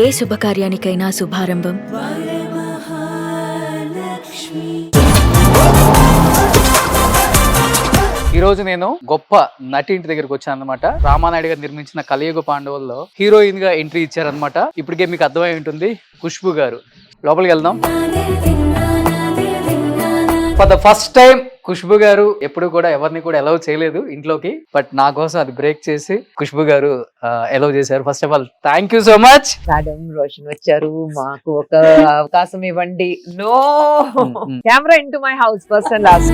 ఏ శుభకార్యానికైనా శుభారంభం ఈ రోజు నేను గొప్ప నటి ఇంటి దగ్గరికి వచ్చాను అనమాట. రామానాయుడు గారు నిర్మించిన కలియుగ పాండవుల్లో హీరోయిన్ గా ఎంట్రీ ఇచ్చారనమాట. ఇప్పటికే మీకు అర్థమై ఉంటుంది, ఖుష్బు గారు. లోపలికి వెళ్దాం. For the first time Khushbu గారు ఎప్పుడు కూడా ఎవరిని కూడా అలౌ చేయలేదు ఇంట్లోకి, బట్ నా కోసం అది బ్రేక్ చేసి ఖుష్బు గారు అలౌ చేశారు. First of all thank you so much. Madam Roshan వచ్చారు, మాకు ఒక అవకాశం ఇవ్వండి. No camera into my house first and last.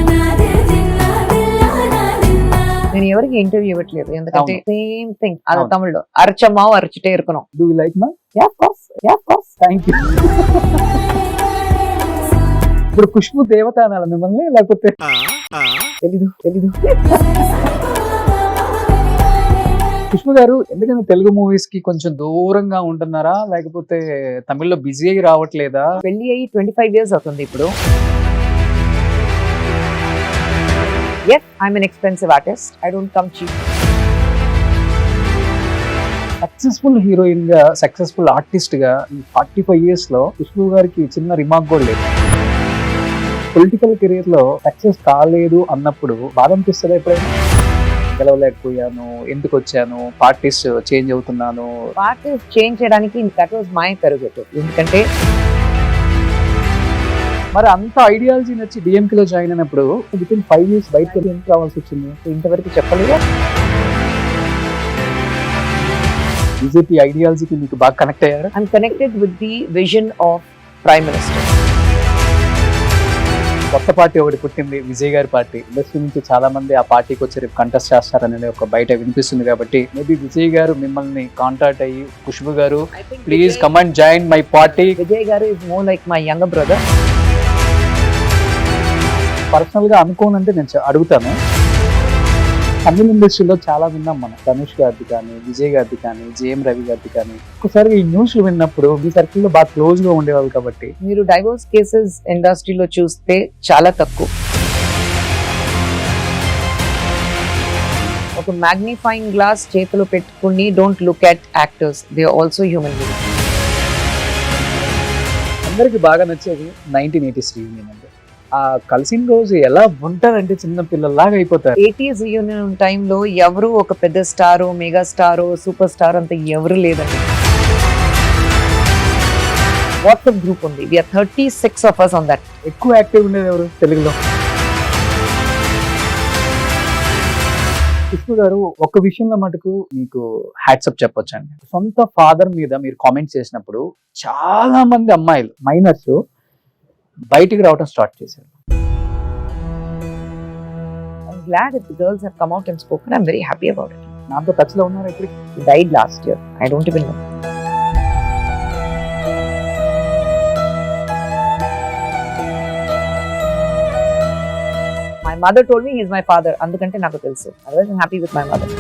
నేను ఎవరికి ఇంటర్వ్యూ ఇవ్వట్లేదు, ఎందుకంటే సేమ్ థింగ్ అది తమిళ్లో అరచమ్మా అరచుటే ఇరుకున్నాం. డూ యు లైక్ మా? Yeah of course. Thank you. ఇప్పుడు ఖుష్బు దేవత అనాల మిమ్మల్ని, లేకపోతే తెలీదు. ఖుష్బు గారు ఎందుకంటే తెలుగు మూవీస్ కి కొంచెం దూరంగా ఉంటున్నారా, లేకపోతే తమిళ్లో బిజీ అయ్యి రావట్లేదా? పెళ్లి అయ్యి 25 years అవుతుంది ఇప్పుడు. Yes, I'm an expensive artist. I don't come cheap. Successful heroine గా, సక్సెస్ఫుల్ ఆర్టిస్ట్ గా ఈ 45 years లో ఖుష్బు గారికి చిన్న రిమార్క్ కూడా లేదు. పొలిటికల్ కెరీర్ లో సక్సెస్ కాలేదు అన్నప్పుడు బాధ అనిపిస్తుంది ఎప్పుడైనా? గెలవలేకపోయాను, ఎందుకు వచ్చాను, పార్టీస్ చేంజ్ అవుతున్నాను. పార్టీస్ చేంజ్ చేయడానికి దట్ వాజ్ మై కరుగేట్. ఎందుకంటే మరి అంత ఐడియాలజీ నచ్చి డిఎంకే లో జాయిన్ అయినప్పుడు విత్ ఇన్ 5 years బయటకు ఎందుకు రావాల్సి వచ్చింది? ఇంతవరకు చెప్పలేదు. బీజేపీ ఐడియాలజీకి మీకు బాగా కనెక్ట్ అయ్యారు? I'm connected with the vision of Prime Minister. కొత్త పార్టీ ఒకటి పుట్టింది, విజయ్ గారి పార్టీ. ఇండస్ట్రీ నుంచి చాలా మంది ఆ పార్టీకి వచ్చి రేపు కంటెస్ట్ చేస్తారనేది ఒక బయట వినిపిస్తుంది. కాబట్టి మేబీ విజయ్ గారు మిమ్మల్ని కాంటాక్ట్ అయ్యి, ఖుష్బు గారు please come and join my party. Vijay గారు is more like my younger brother. Personal గా అనుకోనంటే నేను అడుగుతాను. తమిళ ఇండస్ట్రీలో చాలా విన్నాం మనం, ధనుష్ గారిది కానీ, విజయ్ గారిది కానీ, జేఎం రవి గారిది కానీ. ఒకసారి ఈ న్యూస్లు విన్నప్పుడు మీ సర్కిల్ లో బాగా క్లోజ్ గా ఉండేవాళ్ళు కాబట్టి మీరు డైవోర్స్ కేసెస్ ఇండస్ట్రీలో చూస్తే చాలా తక్కువ. ఒక మ్యాగ్నిఫైయింగ్ గ్లాస్ చేతిలో పెట్టుకుని don't look at actors, they are also human beings. అందరికి బాగా నచ్చేది 1980s రీయూనియన్ అండి. ఆ కలిసిన రోజు ఎలా ఉంటదంటే చిన్న పిల్లల్లాగా అయిపోతారు. 80s రీయూనియన్ టైంలో ఎవరు ఒక పెద్ద స్టారో, మెగా స్టారో, సూపర్ స్టార్ అంత ఎవరు లేదండి. వాట్సాప్ గ్రూప్ ఉంది, we are 36 of us on that. ఎక్కువ యాక్టివ్ ఉండేది ఎవరు తెలుగులో? ఖుష్బు గారు ఒక విషయంలో మటుకు మీకు హ్యాట్సప్ చెప్పొచ్చండి. సొంత ఫాదర్ మీద మీరు కామెంట్ చేసినప్పుడు చాలా మంది అమ్మాయిలు, మైనర్స్ బయటికి రావడం స్టార్ట్ చేశారు. I'm glad if the girls have come out and spoken. I'm very happy about it. నాతో టచ్ లో ఉన్నారు ఇప్పుడు? He died last year. I don't even know. My mother told me he's my father. Andukante naku telusu. Otherwise I'm happy with my mother.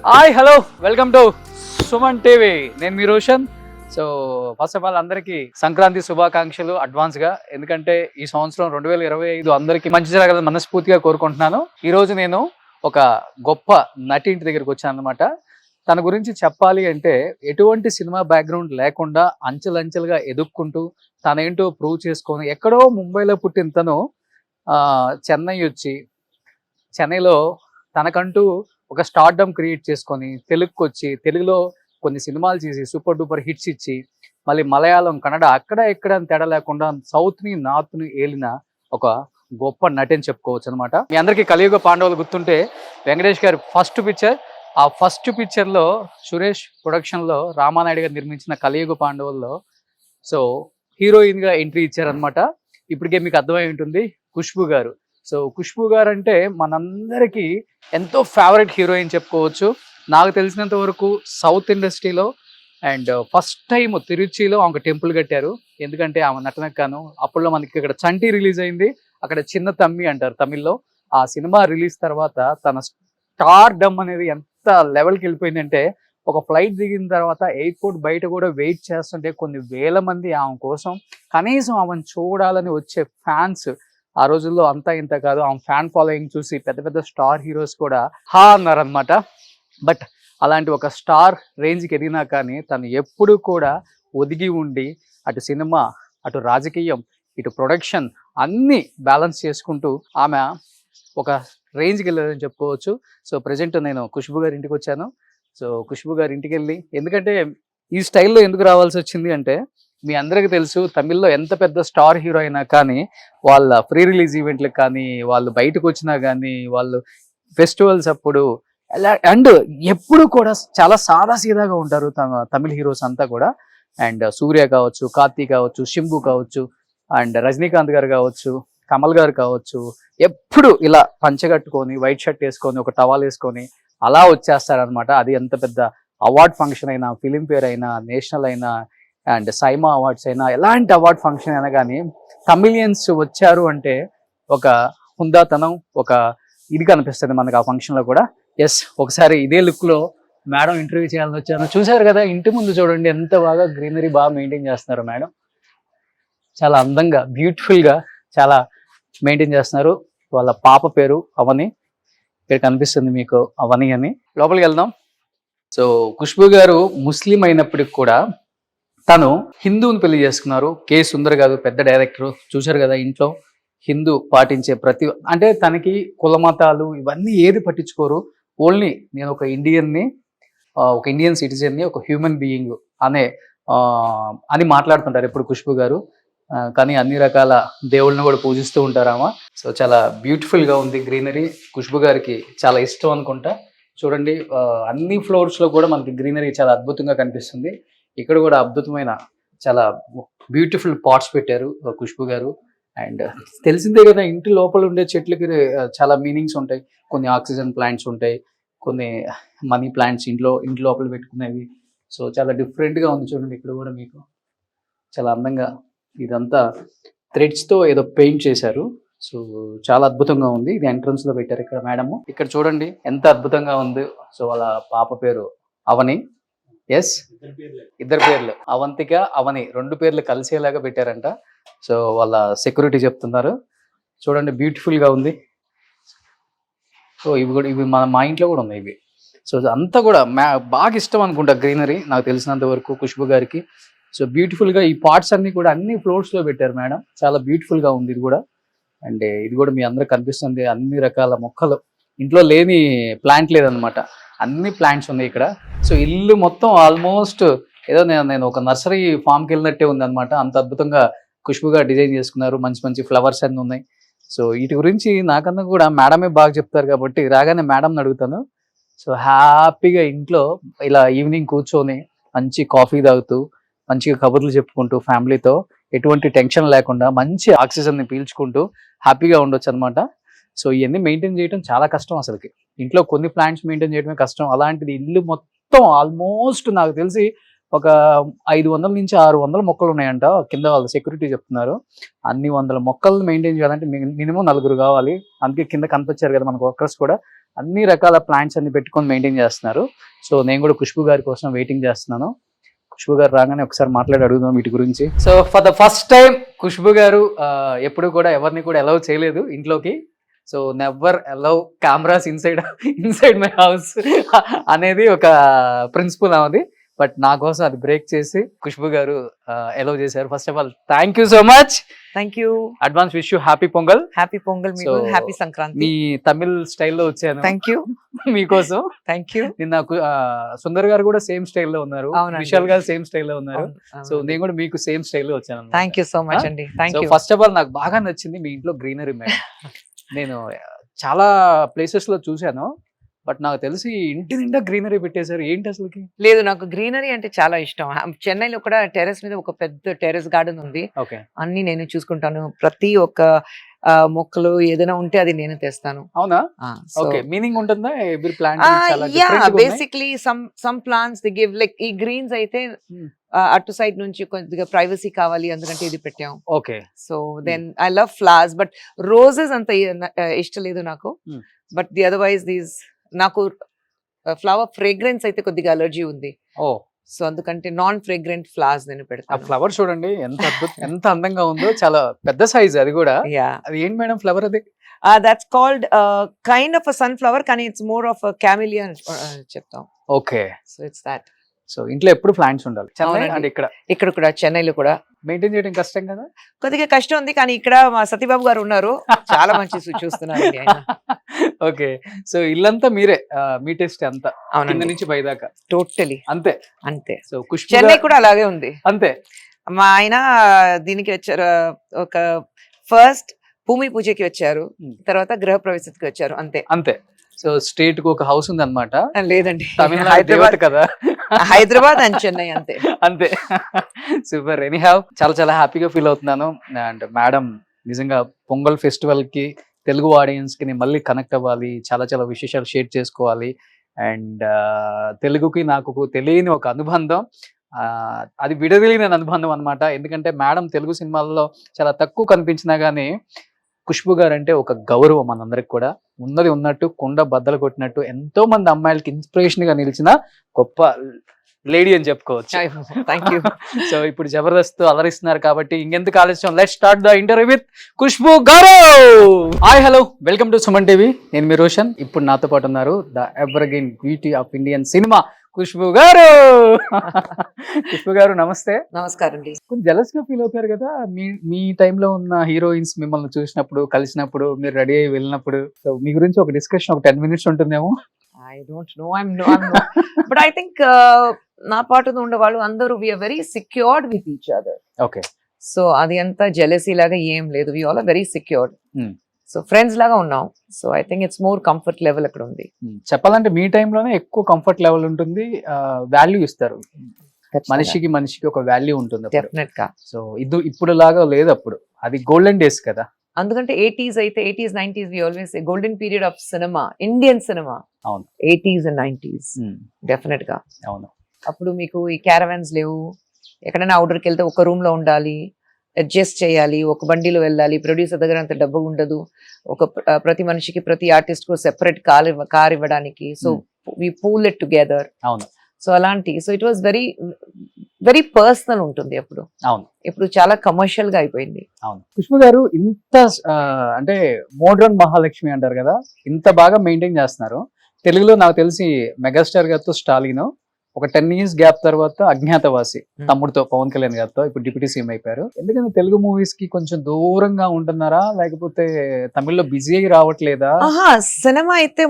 Hi, hello, welcome to Suman TV. నేను మీ Roshan. So first of all అందరికీ సంక్రాంతి శుభాకాంక్షలు advance గా. ఎందుకంటే ఈ సంవత్సరం 2025 అందరికీ మంచి జరగాలని మనస్ఫూర్తిగా కోరుకుంటున్నాను. ఈ రోజు నేను ఒక గొప్ప నటి ఇంటి దగ్గరికి వచ్చాను అనమాట. తన గురించి చెప్పాలి అంటే ఎటువంటి సినిమా బ్యాక్గ్రౌండ్ లేకుండా అంచెలంచెలుగా ఎదుక్కుంటూ తనేంటో ప్రూవ్ చేసుకొని, ఎక్కడో ముంబైలో పుట్టిన తను చెన్నై వచ్చి, చెన్నైలో తనకంటూ ఒక స్టార్డమ్ క్రియేట్ చేసుకొని తెలుగుకి వచ్చి, తెలుగులో కొన్ని సినిమాలు చేసి సూపర్ డూపర్ హిట్స్ ఇచ్చి, మళ్ళీ మలయాళం, కన్నడ అక్కడ ఎక్కడ తేడా లేకుండా సౌత్ని నార్త్ని ఏలిన ఒక గొప్ప నటి అని చెప్పుకోవచ్చు అనమాట. మీ అందరికీ కలియుగ పాండవులు గుర్తుంటే వెంకటేష్ గారి ఫస్ట్ పిక్చర్, ఆ ఫస్ట్ పిక్చర్లో సురేష్ ప్రొడక్షన్లో రామానాయుడు గారు నిర్మించిన కలియుగ పాండవుల్లో సో హీరోయిన్గా ఎంట్రీ ఇచ్చారనమాట. ఇప్పటికే మీకు అర్థమై ఉంటుంది, ఖుష్బు గారు. సో ఖుష్బు గారు అంటే మనందరికీ ఎంతో ఫేవరెట్ హీరోయిన్ చెప్పుకోవచ్చు. నాకు తెలిసినంత వరకు సౌత్ ఇండస్ట్రీలో అండ్ ఫస్ట్ టైం తిరుచిలో ఆమె టెంపుల్ కట్టారు. ఎందుకంటే ఆమె నటనకాను అప్పట్లో మనకి ఇక్కడ చంటి రిలీజ్ అయింది, అక్కడ చిన్న తమ్మి అంటారు తమిళ్లో. ఆ సినిమా రిలీజ్ తర్వాత తన స్టార్ డమ్ అనేది ఎంత లెవెల్కి వెళ్ళిపోయిందంటే ఒక ఫ్లైట్ దిగిన తర్వాత ఎయిర్పోర్ట్ బయట కూడా వెయిట్ చేస్తుంటే కొన్ని వేల మంది ఆమె కోసం కనీసం ఆమెను చూడాలని వచ్చే ఫ్యాన్స్, ఆ రోజుల్లో అంతా ఇంత కాదు, ఆమె ఫ్యాన్ ఫాలోయింగ్ చూసి పెద్ద పెద్ద స్టార్ హీరోస్ కూడా హా అన్నారనమాట. బట్ అలాంటి ఒక స్టార్ రేంజ్కి ఎదిగినా కానీ తను ఎప్పుడు కూడా ఒదిగి ఉండి అటు సినిమా, అటు రాజకీయం, ఇటు ప్రొడక్షన్ అన్నీ బ్యాలెన్స్ చేసుకుంటూ ఆమె ఒక రేంజ్కి వెళ్ళారని చెప్పుకోవచ్చు. సో ప్రజెంట్ నేను ఖుష్బు గారి ఇంటికి వచ్చాను. సో ఖుష్బు గారి ఇంటికి వెళ్ళి, ఎందుకంటే ఈ స్టైల్లో ఎందుకు రావాల్సి వచ్చింది అంటే, మీ అందరికీ తెలుసు తమిళ్లో ఎంత పెద్ద స్టార్ హీరో అయినా కానీ వాళ్ళ ప్రీ రిలీజ్ ఈవెంట్లకు కానీ, వాళ్ళు బయటకు వచ్చినా కానీ, వాళ్ళు ఫెస్టివల్స్ అప్పుడు అండ్ ఎప్పుడు కూడా చాలా సాదాసీదాగా ఉంటారు తమిళ హీరోస్ అంతా కూడా. అండ్ సూర్య కావచ్చు, కార్తీ కావచ్చు, శంభు కావచ్చు, అండ్ రజనీకాంత్ గారు కావచ్చు, కమల్ గారు కావచ్చు, ఎప్పుడు ఇలా పంచగట్టుకొని వైట్ షర్ట్ వేసుకొని ఒక టవాల్ వేసుకొని అలా వచ్చేస్తారనమాట. అది ఎంత పెద్ద అవార్డ్ ఫంక్షన్ అయినా, ఫిలింఫేర్ అయినా, నేషనల్ అయినా, అండ్ సైమా అవార్డ్స్ అయినా, ఎలాంటి అవార్డ్ ఫంక్షన్ అయినా కానీ తమిళియన్స్ వచ్చారు అంటే ఒక హుందాతనం, ఒక ఇది కనిపిస్తుంది మనకు ఆ ఫంక్షన్లో కూడా. ఎస్, ఒకసారి ఇదే లుక్లో మేడం ఇంటర్వ్యూ చేయాలని వచ్చాను. చూసారు కదా ఇంటి ముందు చూడండి ఎంత బాగా గ్రీనరీ బాగా మెయింటైన్ చేస్తున్నారు మేడం. చాలా అందంగా, బ్యూటిఫుల్గా చాలా మెయింటైన్ చేస్తున్నారు. వాళ్ళ పాప పేరు అవని, ఇక్కడ కనిపిస్తుంది మీకు అవని అని. లోపలికి వెళ్దాం. సో ఖుష్బు గారు ముస్లిం అయినప్పటికి కూడా తను హిందువుని పెళ్లి చేసుకున్నారు. కె సుందర్ గారు పెద్ద డైరెక్టర్, చూశారు కదా ఇంట్లో హిందూ పాటించే ప్రతి, అంటే తనకి కుల మతాలు ఇవన్నీ ఏది పట్టించుకోరు. ఓన్లీ నేను ఒక ఇండియన్ని, ఒక ఇండియన్ సిటిజన్ని, ఒక హ్యూమన్ బీయింగ్ అని మాట్లాడుతుంటారు ఎప్పుడు ఖుష్బు గారు. కానీ అన్ని రకాల దేవుళ్ళని కూడా పూజిస్తూ ఉంటారామా. సో చాలా బ్యూటిఫుల్గా ఉంది గ్రీనరీ. ఖుష్బు గారికి చాలా ఇష్టం అనుకుంటా. చూడండి అన్ని ఫ్లోర్స్లో కూడా మనకి గ్రీనరీ చాలా అద్భుతంగా కనిపిస్తుంది. ఇక్కడ కూడా అద్భుతమైన చాలా బ్యూటిఫుల్ పాట్స్ పెట్టారు ఖుష్బు గారు. అండ్ తెలిసిందే కదా ఇంటి లోపల ఉండే చెట్లకి చాలా మీనింగ్స్ ఉంటాయి. కొన్ని ఆక్సిజన్ ప్లాంట్స్ ఉంటాయి, కొన్ని మనీ ప్లాంట్స్ ఇంటి లోపల పెట్టుకునేవి. సో చాలా డిఫరెంట్గా ఉంది చూడండి. ఇక్కడ కూడా మీకు చాలా అందంగా ఇదంతా థ్రెడ్స్తో ఏదో పెయింట్ చేశారు. సో చాలా అద్భుతంగా ఉంది. ఇది ఎంట్రన్స్ లో పెట్టారు ఇక్కడ మేడము. ఇక్కడ చూడండి ఎంత అద్భుతంగా ఉంది. సో వాళ్ళ పాప పేరు అవని. ఎస్, ఇద్దరు పేర్లు అవంతిక, అవని, రెండు పేర్లు కలిసేలాగా పెట్టారంట. సో వాళ్ళ సెక్యూరిటీ చెప్తున్నారు. చూడండి బ్యూటిఫుల్ గా ఉంది. సో ఇవి మా ఇంట్లో కూడా ఉన్నాయి ఇవి. సో అంతా కూడా బాగా ఇష్టం అనుకుంటా గ్రీనరీ, నాకు తెలిసినంత వరకు ఖుష్బు గారికి. సో బ్యూటిఫుల్ గా ఈ పార్ట్స్ అన్ని కూడా అన్ని ఫ్లోర్స్ లో పెట్టారు మేడం. చాలా బ్యూటిఫుల్ గా ఉంది ఇది కూడా. అండ్ ఇది కూడా మీ అందరికి కనిపిస్తుంది. అన్ని రకాల మొక్కలు, ఇంట్లో లేని ప్లాంట్ లేదనమాట, అన్ని ప్లాంట్స్ ఉన్నాయి ఇక్కడ. సో ఇల్లు మొత్తం ఆల్మోస్ట్ ఏదో నేను ఒక నర్సరీ ఫామ్కి వెళ్ళినట్టే ఉంది అనమాట. అంత అద్భుతంగా ఖుష్బుగా డిజైన్ చేసుకున్నారు. మంచి మంచి ఫ్లవర్స్ అన్ని ఉన్నాయి. సో వీటి గురించి నాకన్నా కూడా మేడమే బాగా చెప్తారు కాబట్టి రాగానే మేడంని అడుగుతాను. సో హ్యాపీగా ఇంట్లో ఇలా ఈవినింగ్ కూర్చొని మంచి కాఫీ తాగుతూ మంచిగా కబుర్లు చెప్పుకుంటూ ఫ్యామిలీతో ఎటువంటి టెన్షన్ లేకుండా మంచి ఆక్సిజన్ని పీల్చుకుంటూ హ్యాపీగా ఉండొచ్చు అనమాట. సో ఇవన్నీ మెయింటైన్ చేయడం చాలా కష్టం అసలుకి. ఇంట్లో కొన్ని ప్లాంట్స్ మెయింటైన్ చేయడమే కష్టం, అలాంటిది ఇల్లు మొత్తం ఆల్మోస్ట్ నాకు తెలిసి ఒక 500 నుంచి 600 మొక్కలు ఉన్నాయంట. కింద వాళ్ళ సెక్యూరిటీ చెప్తున్నారు. అన్ని 100 మొక్కలను మెయింటైన్ చేయాలంటే మినిమం 4 కావాలి. అందుకే కింద కనిపించారు కదా మనకు వర్కర్స్ కూడా అన్ని రకాల ప్లాంట్స్ అన్ని పెట్టుకొని మెయింటైన్ చేస్తున్నారు. సో నేను కూడా ఖుష్బు గారి కోసం వెయిటింగ్ చేస్తున్నాను. ఖుష్బు గారు రాగానే ఒకసారి మాట్లాడి అడుగుదాం వీటి గురించి. So for the first time Khushbu గారు ఎప్పుడు కూడా ఎవరిని కూడా అలౌ చేయలేదు ఇంట్లోకి. So never allow cameras inside my house అనేది ఒక ప్రిన్సిపల్ అనేది. బట్ నా కోసం అది బ్రేక్ చేసి ఖుష్బు గారు అలౌ చేశారు. First of all thank you so much. Thank you. Advance wish you happy pongal. Happy pongal మీకు, హ్యాపీ సంక్రాంతి. మీ తమిళ్ స్టైల్లో వచ్చాను. థ్యాంక్ యూ మీకోసం. Thank you. నిన్న సుందర్ గారు కూడా సేమ్ స్టైల్లో ఉన్నారు, విశాల్ గారు సేమ్ స్టైల్లో ఉన్నారు. సో నేను కూడా మీకు సేమ్ స్టైల్లో వచ్చాను. థ్యాంక్ యూ సో మచ్ అండి. Thank you. First of all నాకు బాగా నచ్చింది మీ ఇంట్లో గ్రీనరీ మేడం. నేను చాలా ప్లేసెస్ లో చూశాను, బట్ నాకు తెలిసి ఇంటి నిండా గ్రీనరీ పెట్టేశారు. ఏంటి అసలుకి? లేదు, నాకు గ్రీనరీ అంటే చాలా ఇష్టం. చెన్నైలో కూడా టెర్రస్ మీద ఒక పెద్ద టెర్రస్ గార్డెన్ ఉంది. అన్ని నేను చూసుకుంటాను. ప్రతి ఒక్క మొక్కలు ఏదైనా ఉంటే అది నేను తెస్తాను. అవునా? ఓకే, మీనింగ్ ఉంటుందా every plant? Basically some plants the give like ఈ గ్రీన్స్ అయితే అటు సైడ్ నుంచి కొద్దిగా ప్రైవసీ కావాలి అందుకంటే ఇది పెట్టాం. Okay. So then I love flowers, but roses అంత ఇష్టం లేదు నాకు. బట్ ది అదర్వైజ్ దీస్ నాకు ఫ్లవర్ ఫ్రేగ్రెన్స్ అయితే కొద్దిగా అలర్జీ ఉంది. ఓ సో అందుకంటే నాన్ ఫ్రేగ్రెంట్ ఫ్లవర్స్ నేను ఆ పెడతాను. ఫ్లవర్ చూడండి ఎంత అందంగా ఉందో, చాలా పెద్ద సైజ్ అది కూడా. యా, అది ఏంటి మేడం ఫ్లవర్ అది? That's called kind of a sunflower, కానీ ఇట్స్ మోర్ ఆఫ్ క్యామిలియా చెప్తాం. Okay, so it's that. So ఇంట్లో ఎప్పుడు ప్లాంట్స్ ఉండాలి. చెన్నై అవునండి. అండ్ ఇక్కడ ఇక్కడ కూడా చెన్నైలో కూడా మెయింటైన్ చేయడం కష్టం కదా? కొద్దిగా కష్టం ఉంది, కానీ ఇక్కడ మా సతీబాబు గారు ఉన్నారు, చాలా మంచి చూస్తున్నారండి ఆయన. ఓకే, సో ఇల్లంతా మీరే, మీ టెస్ట్ అంతా కింద అవునండి, నుంచి పై దాకా టోటలీ అంతే. అంతే. సో ఖుష్బు చెన్నై కూడా అలాగే ఉంది. అంతే. మా ఆయన దీనికి వచ్చారు, ఒక ఫస్ట్ భూమి పూజకి వచ్చారు, తర్వాత గృహ ప్రవేశకి వచ్చారు, అంతే. అంతే. సో స్టేట్ కు ఒక హౌస్ ఉంది అనమాట. లేదండి, తమిళనాడు హైదరాబాద్ దేవత కదా. హైదరాబాద్ అండ్ చెన్నై అంతే. అంతే. సూపర్. ఎనీ హ్యావ్, చాలా హ్యాపీగా ఫీల్ అవుతున్నాను. అండ్ మేడం నిజంగా పొంగల్ ఫెస్టివల్ కి తెలుగు ఆడియన్స్ కి నేను మళ్ళీ కనెక్ట్ అవ్వాలి, చాలా విశేషాలు షేర్ చేసుకోవాలి. అండ్ తెలుగుకి నాకు తెలియని ఒక అనుబంధం, అది విడదీయలేని అనుబంధం అనమాట. ఎందుకంటే మేడం తెలుగు సినిమాల్లో చాలా తక్కువ కనిపించినా గానీ ఖుష్బు గారు అంటే ఒక గౌరవం మనందరికి కూడా. ఉన్నది ఉన్నట్టు కుండ బద్దలు కొట్టినట్టు ఎంతో మంది అమ్మాయిలకి ఇన్స్పిరేషన్ గా నిలిచిన గొప్ప లేడీ అని చెప్పుకోవచ్చు. Thank you. సో ఇప్పుడు జబర్దస్త్ అలరిస్తున్నారు కాబట్టి ఇంకెందుకు ఆలస్యం, let's start the interview with Khushbu గారు. Hi, hello, welcome to Suman TV. నేను మీ రోషన్. ఇప్పుడు నాతో పాటు ఉన్నారు the evergreen beauty of Indian cinema Khushbu గారు. ఖుష్బు గారు నమస్తే. నమస్కారం అండి. కొంచెం జెలస్ గా ఫీల్ అవుతారు కదా మీ టైంలో ఉన్న హీరోయిన్స్ మిమ్మల్ని చూసినప్పుడు, కలిసినప్పుడు, మీరు రెడీ అయ్యి వెళ్ళినప్పుడు. సో మీ గురించి ఒక డిస్కషన్ ఒక 10 minutes ఉంటుందేమో. I don't know. I'm no. But I think నా పాటుతో ఉండే వాళ్ళు అందరూ we are very secured with each other. Okay. So అది అంతా జెలసీ లాగా ఏం లేదు. We all are very secured. Hmm. So friends లాగా ఉన్నాం. So I think it's more comfort level అక్కడ ఉంది. చెప్పాలంటే మీ టైంలోనే ఎక్కువ కంఫర్ట్ లెవెల్ ఉంటుంది, వాల్యూ ఇస్తారు. మనిషికి ఒక వాల్యూ ఉంటుంది డెఫినెట్ గా. సో ఇప్పుడు లాగా లేదు, అప్పుడు అది గోల్డెన్ డేస్ కదా. అందుకంటే 80s అయితే 80s 90s we always golden period of cinema, Indian cinema. అవును, 80s and 90s డెఫినెట్ గా. అవును. అప్పుడు మీకు ఈ క్యారవాన్స్ లేవు, ఎక్కడైనా అవుట్డోర్కి వెళ్తే ఒక రూమ్ లో ఉండాలి, అడ్జస్ట్ చేయాలి, ఒక బండిలో వెళ్ళాలి, ప్రొడ్యూసర్ దగ్గర అంత డబ్బు ఉండదు, ప్రతి మనిషికి ప్రతి ఆర్టిస్ట్ కు సెపరేట్ కార్ ఇవ్వడానికి. So we pool it together. అవును. సో అలాంటి, so it was very personal ఉంటుంది అప్పుడు. అవును. ఇప్పుడు చాలా కమర్షియల్ గా అయిపోయింది. అవును. ఖుష్బు గారు ఇంత అంటే మోడ్రన్ మహాలక్ష్మి అంటారు కదా, ఇంత బాగా మెయింటైన్ చేస్తున్నారు. తెలుగులో నాకు తెలిసి మెగాస్టార్ గారితో స్టాలిన్, ఒక 10 years గ్యాప్ తర్వాత అజ్ఞాతవాసి తమ్ముడితో పవన్ కళ్యాణ్ గారితో ఇప్పుడు డిప్యూటీ సీఎం అయిపోయారు. ఎందుకంటే తెలుగు మూవీస్ కి కొంచెం దూరంగా ఉంటున్నారా, లేకపోతే తమిళ్లో బిజీ అయ్యి రావట్లేదా? సినిమా అయితే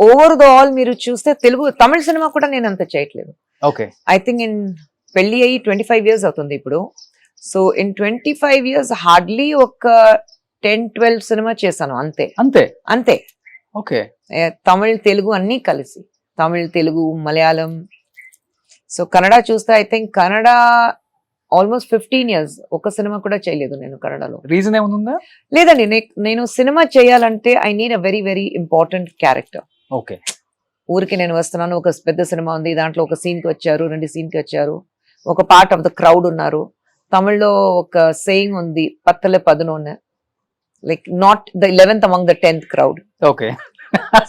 ఓవర్ ద ఆల్ మీరు చూస్తే తమిళ సినిమా కూడా నేను అంత చేయట్లేదు. ఓకే. ఐ థింక్ ఇన్ పెళ్లి అయ్యి 25 years అవుతుంది ఇప్పుడు. సో ఇన్ 25 years హార్డ్లీ ఒక 10-12 సినిమా చేశాను, అంతే అంతే అంతే. ఓకే. తమిళ్ తెలుగు అన్ని కలిసి, తమిళ్ తెలుగు మలయాళం. సో కన్నడ చూస్తే I think Kannada almost 15 years ఒక సినిమా కూడా చేయలేదు నేను కన్నడలో. రీజన్ ఏముందా? లేదండి, నేను సినిమా చేయాలంటే I need a very very important character. Okay. ఊరికి నేను వస్తున్నాను, ఒక పెద్ద సినిమా ఉంది, దాంట్లో ఒక సీన్ కి వచ్చారు, 2 scene కి వచ్చారు, ఒక పార్ట్ ఆఫ్ ద క్రౌడ్ ఉన్నారు. తమిళ్లో ఒక సేయింగ్ ఉంది, పత్తలే పదునోన్, like not the 11th among the 10th crowd. Okay.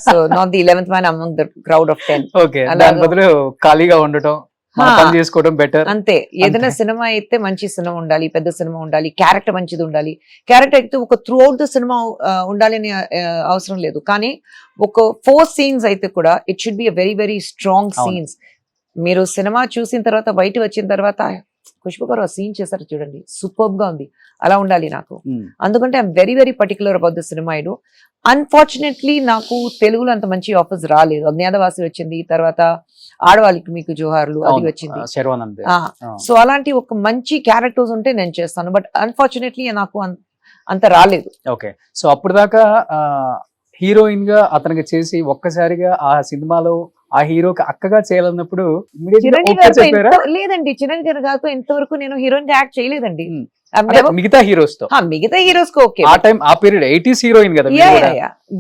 So not the 11th man among the crowd of 10. Okay. దాని బదులు ఖాళీగా ఉండటం, పని చేసుకోవడం బెటర్. అంతే. ఏదైనా సినిమా అయితే మంచి సినిమా ఉండాలి, పెద్ద సినిమా ఉండాలి, క్యారెక్టర్ మంచిది ఉండాలి. క్యారెక్టర్ అయితే ఒక త్రూ అవుట్ ద సినిమా ఉండాలి అని అవసరం లేదు, కానీ ఒక 4 scenes అయితే కూడా it should be very very strong scenes. మీరు సినిమా చూసిన తర్వాత బయట వచ్చిన తర్వాత ఖుష్బు గారు ఆ సీన్ చేశారు చూడండి, సూపర్బ్ గా ఉంది, అలా ఉండాలి నాకు. అందుకంటే I'm very very particular about the cinema. I do. Unfortunately నాకు తెలుగులో అంత మంచి ఆఫర్స్ రాలేదు. అజ్ఞాతవాసి వచ్చింది, తర్వాత ఆడవాళ్ళకి మీకు జోహార్లు అది వచ్చింది. సో అలాంటి ఒక మంచి క్యారెక్టర్స్ ఉంటే నేను చేస్తాను, బట్ అన్ఫార్చునేట్లీ నాకు అంత రాలేదు. ఓకే. సో అప్పుడు దాకా హీరోయిన్ గా అతనికి చేసి ఒక్కసారిగా ఆ సినిమాలో ఆ హీరోకి అక్కగా చేయాలన్నప్పుడు లేదండి, చిరంజీవి గారితో ఇంతవరకు నేను హీరోయిన్ గా యాక్ట్ చేయలేదండి. మిగతా హీరోస్ తో ఓకే, ఆ టైం ఆ పీరియడ్ 80s హీరోయిన్ కదా.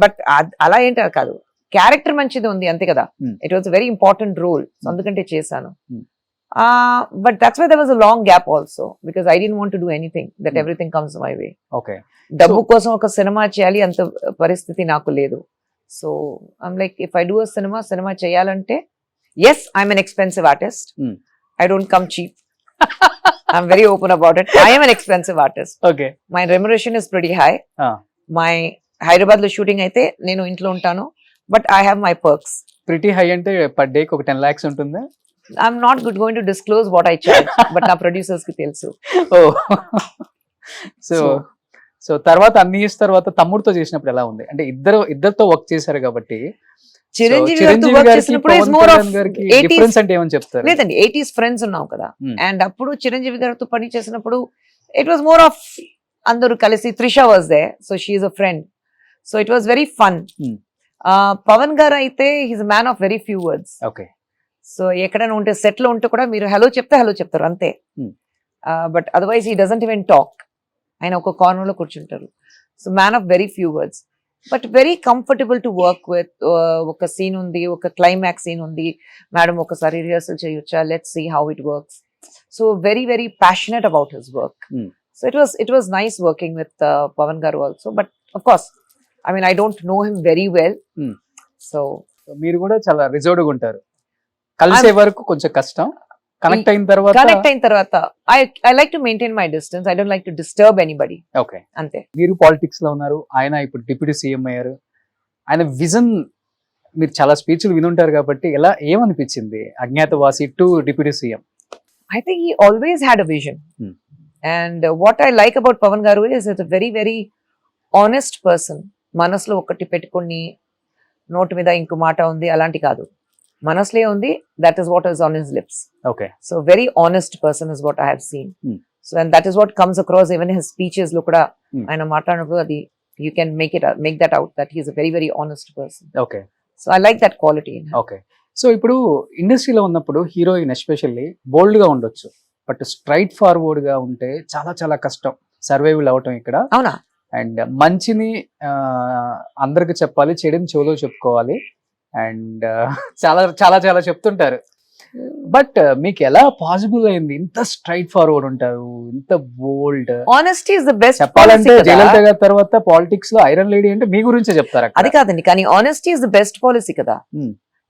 బట్ అలా ఏంటారు కాదు, క్యారెక్టర్ మంచిది ఉంది అంతే కదా. It was very important role, అందుకంటే చేశాను. But that's why there was a long gap also, because I didn't want to do anything, that everything comes my way. Okay. డబ్బు కోసం ఒక సినిమా చేయాలి అంత పరిస్థితి నాకు లేదు. So I'm like if I do a cinema చేయాలంటే yes I'm an expensive artist. I don't come cheap. I'm very open about it. I am an expensive artist. Okay. My remuneration is pretty high. My Hyderabad lo shooting అయితే నేను ఇంట్లో ఉంటాను, but I have my perks. Pretty high అంటే per day ఒక 10 lakhs ఉంటుందా? I'm not going to disclose what I charge, but నా producers కి తెలుసు. ఓ సో తర్వాత అన్ని ఇయర్స్ తర్వాత తమ్ముడితో చేసినప్పుడు ఎలా ఉంది? అంటే ఇద్దరితో వర్క్ చేశారు కాబట్టి చిరంజీవి గారితో వర్క్ చేసినప్పుడు is more of 80s difference అంటే ఏమని చెప్తారు? లేదండి, 80s ఫ్రెండ్స్ ఉన్నాం కదా, అండ్ అప్పుడు చిరంజీవి గారితో పని చేసినప్పుడు ఇట్ వాస్ మోర్ ఆఫ్ అందరూ కలిసి. Trisha was there, so she is a friend, so it was very fun. Pawan గారు అయితే he's man of very few words. Okay. So ఎక్కడైనా ఉంటే సెట్ లో ఉంటే కూడా మీరు హలో చెప్తే హలో చెప్తారు అంతే, but otherwise he doesn't even talk. ఆయన ఒక కార్నర్ లో కూర్చుంటారు. So man of very few words, but very comfortable to work with. ఒక సీన్ ఉంది, ఒక క్లైమాక్స్ సీన్ ఉంది, మేడం ఒకసారి రిహర్సల్ చేయొచ్చా, let's see how it works. So very very passionate about his work. So it was nice working with Pavan గారు also, but of course I mean I don't know him very well. So మీరు కూడా చాలా reserved గా ఉంటారు, కలిసే వరకు కొంచెం కష్టం, కనెక్ట్ అయిన తర్వాత I like to maintain my distance. I don't like to disturb anybody. Okay. అంతే. మీరు పాలిటిక్స్ లో ఉన్నారు, ఆయన ఇప్పుడు డిప్యూటీ సీఎం అయ్యారు. ఆయన విజన్ మీరు చాలా స్పీచ్లు వినుంటారు కాబట్టి ఏమనిపించింది Agnyaathavaasi to deputy CM? I think he always had a vision. And what I like about Pavan Garu is it's a very, very honest person. మనసులో ఒకటి పెట్టుకొని నోటి మీద ఇంకో మాట ఉంది అలాంటి కాదు, మనసులే ఉంది, that is what is on his lips. Okay. So very honest person is what I have seen. So and that is what comes across even in his speeches lo kuda ayana maatladinappudu adi you can make that out that he is a very, very honest person. Okay. So I like that quality in him. Okay. So ఇప్పుడు ఇండస్ట్రీలో ఉన్నప్పుడు heroine especially బోల్డ్ గా ఉండొచ్చు, but straight forward గా ఉంటే చాలా చాలా కష్టం సర్వైవల్ అవటం ఇక్కడ. అవునా? అండ్ మంచిని అందరికి చెప్పాలి, చెడుని చెవులో చెప్పుకోవాలి, అండ్ చాలా చాలా చాలా చెప్తుంటారు. బట్ మీకు ఎలా పాసిబుల్ అయింది ఇంత స్ట్రైట్ ఫార్వర్డ్ ఉంటారు, ఇంత బోల్డ్? Honesty is the best. చెప్పాలంటే జయలలిత గారి తర్వాత పాలిటిక్స్ లో ఐరన్ లేడీ అంటే మీ గురించే చెప్తారు. అది కాదండి, కానీ honesty is the best policy కదా.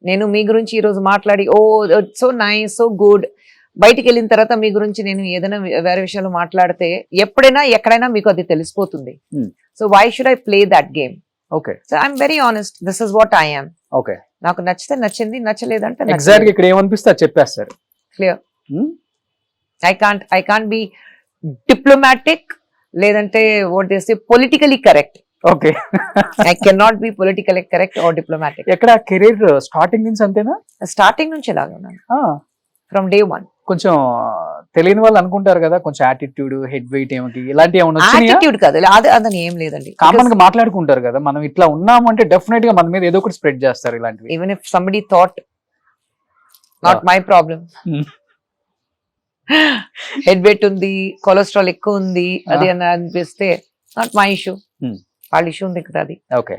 నేను మీ గురించి ఈ రోజు మాట్లాడి ఓ సో నైస్ సో గుడ్, బయటికి వెళ్ళిన తర్వాత మీ గురించి నేను ఏదైనా వేరే విషయాలు మాట్లాడితే ఎప్పుడైనా ఎక్కడైనా మీకు అది తెలిసిపోతుంది. So why should I play that game? Okay. So I'm very honest, this is what I am. Okay. నాకు నచ్చితే నచ్చింది, నచ్చలేదంటే ఎగ్జాక్ట్ ఇక్కడ ఏమనిపిస్తే అది చెప్పేస్తారు. Clear. I can't be diplomatic, లేదంటే what they say politically correct. Okay. I can not be politically correct or diplomatic. ఎక్కడ కెరీర్ స్టార్టింగ్ నుంచి అంతేనా? స్టార్టింగ్ నుంచి ఇలాగే ఉన్నాను, ఫ్రమ్ డే వన్. కొంచెం తెలియని వాళ్ళు అనుకుంటారు కదా, కొంచెం యాటిట్యూడ్, హెడ్ వెయిట్ ఏమిటి ఇలాంటి ఏమైనా? యాటిట్యూడ్ కాదు, అదని ఏం లేదండి. కామన్ గా మాట్లాడుకుంటారు కదా, మనం ఇట్లా ఉన్నాము అంటే డెఫినెట్ గా మన మీద ఏదో ఒకటి స్ప్రెడ్ చేస్తారు ఇలాంటివి. Even if somebody thought, not my problem. Head weight ఉంది, కొలెస్ట్రాల్ ఎక్కువ ఉంది, అది అని అనిపిస్తే నాట్ మై ఇష్యూ, వాళ్ళ ఇష్యూ ఉంది కదా అది. ఓకే.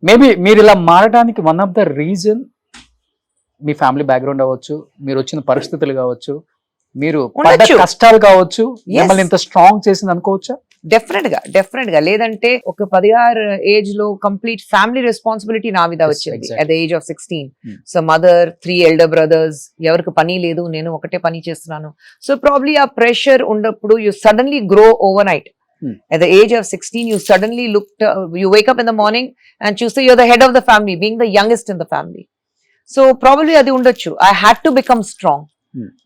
మేబీ మీరు ఇలా మారడానికి one of the reason me family background అవ్వచ్చు, మీరు వచ్చిన పరిస్థితులు కావచ్చు, మీరు పడ్డ కష్టాలు కావచ్చు, మిమ్మల్ని ఇంత స్ట్రాంగ్ చేసింది అనుకోవచ్చా? డెఫినెట్ గా. లేదంటే ఒక 16 ఏజ్ లో కంప్లీట్ ఫ్యామిలీ రెస్పాన్సిబిలిటీ నా మీద వచ్చింది at the age of 16. So mother, 3 elder brothers, ఎవరికి పని లేదు, నేను ఒకటే పని చేస్తున్నాను. సో ప్రాబ్లీ ఆ ప్రెషర్ ఉన్నప్పుడు you suddenly grow over night. At the age of 16, you suddenly you wake up in the morning and choose you're the head of the family, being the youngest in the family. So probably adi undachu. I had to become strong.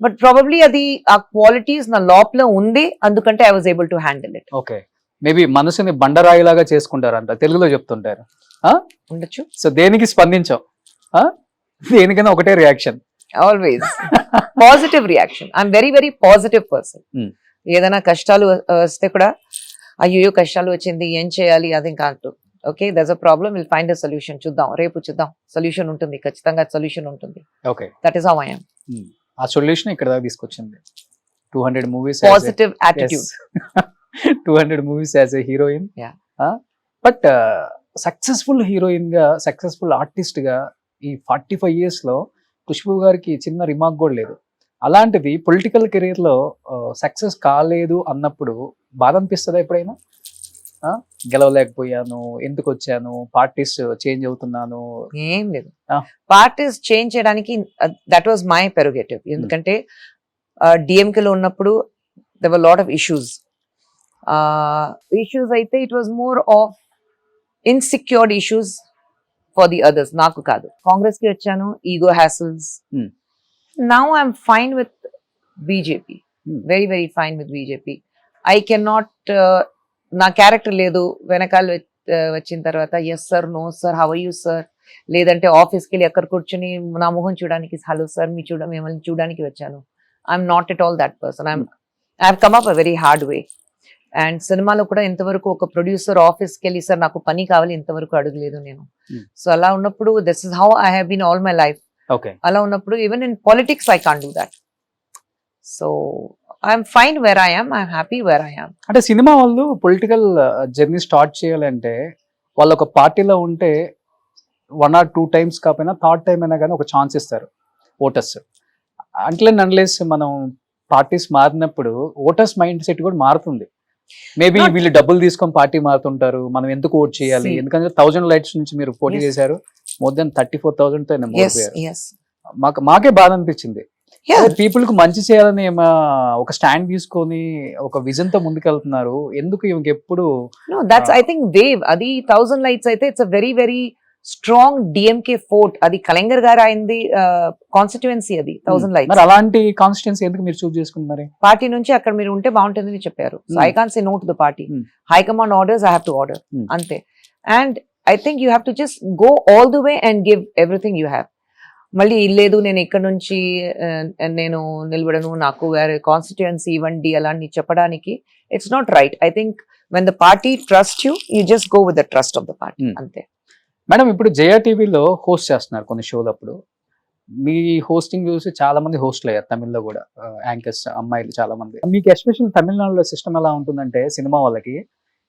But probably adi a qualities na lopla undi, andukante I was able to handle it. Okay. Maybe మనసుని బండరాయిలాగా చేసుకుంటారంట, తెలుగులో చెప్తుంటారు. ఉండొచ్చు. So దేనికి స్పందించావు? దేనికైనా ఒకటే reaction? Always. Positive reaction. I'm very, very positive person. ఏదైనా కష్టాలు వస్తే కూడా అయ్యో కష్టాలు వచ్చింది ఏం చేయాలి అది కాదు. Okay, that's a problem, will find a solution, చూద్దాం రేపు చూద్దాం, సొల్యూషన్ ఉంటుంది, ఖచ్చితంగా సొల్యూషన్ ఉంటుంది. Okay. That is how I yam. ఆ సొల్యూషన్ ఇక్కడ దాకా తీసుకొచ్చింది. 200 movies, positive attitude. 200 movies as a heroine. But successful heroine గా, సక్సెస్ఫుల్ ఆర్టిస్ట్ గా ఈ 45 years లో ఖుష్బూ గారికి చిన్న రిమార్క్ కూడా లేదు. అలాంటిది పొలిటికల్ కెరీర్ లో సక్సెస్ కాలేదు అన్నప్పుడు బాధ అనిపిస్తుందా ఎప్పుడైనా? గెలవలేకపోయాను, ఎందుకు వచ్చాను, పార్టీస్ చేంజ్ అవుతున్నాను? ఏం లేదు. Ah. పార్టీస్ చేంజ్ చేయడానికి దట్ వాజ్ మై పెరోగేటివ్. ఎందుకంటే డిఎంకే లో ఉన్నప్పుడు there were lot of issues. Issues అయితే it was more of insecure issues for the others, నాకు కాదు. కాంగ్రెస్ కి వచ్చాను, ego hassles. Now I'm fine with BJP. Very very fine with BJP. I cannot నా character లేదు వెనకాల వచ్చిన తర్వాత yes sir, no sir, how are you sir, లేదంటే ఆఫీస్కి వెళ్ళి ఎక్కడ కూర్చొని నా మొహం చూడడానికి హలో సార్ మీ మిమ్మల్ని చూడడానికి వచ్చాను. I'm not at all that person. I have come up a very hard way. And సినిమాలో కూడా ఇంతవరకు ఒక ప్రొడ్యూసర్ ఆఫీస్కి వెళ్ళి సార్ నాకు పని కావాలి ఇంతవరకు అడగలేదు నేను. సో అలా ఉన్నప్పుడు this is how I have been all my life. అలా ఉన్నప్పుడు even in politics I can't do that. So I'm fine where I am, I'm happy where I am. అంటే సినిమా వాళ్ళు పొలిటికల్ జర్నీ స్టార్ట్ చేయాలంటే వాళ్ళు ఒక పార్టీలో ఉంటే 1 or 2 times కాకపోయినా థర్డ్ టైం అయినా కానీ ఒక ఛాన్స్ ఇస్తారు ఓటర్స్. అన్లెస్ మనం పార్టీస్ మారినప్పుడు ఓటర్స్ మైండ్ సెట్ కూడా మారుతుంది. మేబీ వీళ్ళు డబ్బులు తీసుకొని పార్టీ మారుతుంటారు, మనం ఎందుకు ఓట్ చేయాలి, ఎందుకంటే 1000 lights నుంచి మీరు పోటీ చేశారు, మోర్ దెన్ 34,000తో మాకే బాధ అనిపించింది. పీపుల్ కు మంచి చేయాలని ఒక స్టాండ్ తీసుకొని ఒక విజన్ తో ముందుకెళ్తున్నారు. ఎందుకు ఇవి ఎప్పుడు దట్స్ ఐ థింక్ వేవ్. అది 1000 lights అయితే it's a very very strong DMK fort. అది కలెంగర్ గారు అయింది కాన్స్టిట్యుయెన్సీ. అది 1000 lights. మరి అలాంటి కాన్స్టిట్యుయెన్సీ ఎందుకు మీరు చూస్ చేసుకున్నారు? పార్టీ నుంచి అక్కడ మీరు ఉంటే బాగుంటుందని చెప్పారు. So I can't say no to the party. High command orders, I have to order, అంతే. And I think you have to just go all the way and give everything you have. మళ్ళీ లేదు నేను ఇక్కడ నుంచి నేను నిలబడను, నాకు వేరే కాన్స్టిట్యుయెన్సీ ఇవ్వండి అలాంటి చెప్పడానికి it's not right. I think when the party trust you, you just go with the trust of the party, అంతే. మేడం, ఇప్పుడు జయా టీవీలో హోస్ట్ చేస్తున్నారు కొన్ని షోలు. అప్పుడు మీ హోస్టింగ్ చూసి చాలా మంది హోస్ట్లు అయ్యారు తమిళ్లో కూడా, యాంకర్స్ అమ్మాయిలు చాలా మంది. మీకు ఎస్పెషల్ తమిళనాడులో సిస్టమ్ ఎలా ఉంటుందంటే సినిమా వాళ్ళకి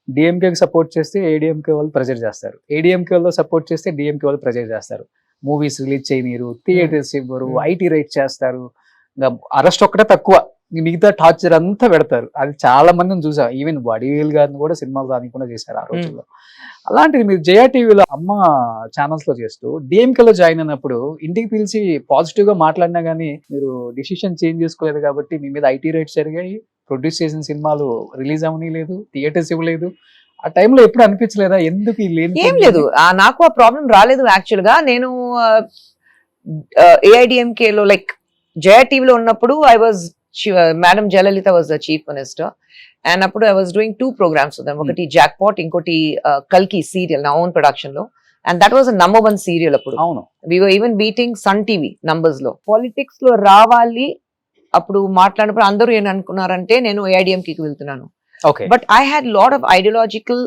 డిఎంకేకి సపోర్ట్ చేస్తే ఏడిఎంకే వాళ్ళు ప్రెజర్ చేస్తారు, ఏడిఎంకే వాళ్ళు సపోర్ట్ చేస్తే డిఎంకే వాళ్ళు ప్రెజర్ చేస్తారు. మూవీస్ రిలీజ్ చేయనీరు, థియేటర్స్ ఇవ్వరు, ఐటీ రైట్ చేస్తారు, ఇంకా అరెస్ట్ ఒక్కటే తక్కువ, మిగతా టార్చర్ అంతా పెడతారు. అది చాలా మందిని చూసా. ఈవెన్ వడివేల్ గారిని కూడా సినిమాలు రానికుండా చేశారు ఆ రోజుల్లో. అలాంటిది మీరు జయా టీవీలో అమ్మ ఛానల్స్ లో చేస్తూ డిఎంకేలో జాయిన్ అయినప్పుడు ఇంటికి పిలిచి పాజిటివ్ గా మాట్లాడినా గానీ మీరు డిసిషన్ చేంజ్ చేసుకోలేదు కాబట్టి మీ మీద ఐటీ రైట్స్ జరిగాయి, ప్రొడ్యూస్ చేసిన సినిమాలు రిలీజ్ అవనీ లేదు, థియేటర్స్ ఇవ్వలేదు. ఆ టైంలో ఎప్పుడు అనిపించలేదా ఎందుకు ఏం లేదు? నాకు ఆ ప్రాబ్లం రాలేదు. యాక్చువల్ గా నేను ఏఐడిఎంకే లో లైక్ జయా టీవీలో ఉన్నప్పుడు I was madam Jayalalithaa was the chief minister. And అప్పుడు I was doing 2 programs with them. ఒకటి జాక్పాట్, ఇంకోటి కల్కి సీరియల్ నా ఓన్ ప్రొడక్షన్ లో. And that was number 1 serial అప్పుడు. అవును, we were even beating Sun TV numbers లో. పాలిటిక్స్ లో రావాలి అప్పుడు మాట్లాడినప్పుడు అందరూ ఏం అనుకున్నారంటే నేను ఏఐడిఎంకి వెళ్తున్నాను. But I had lot of ideological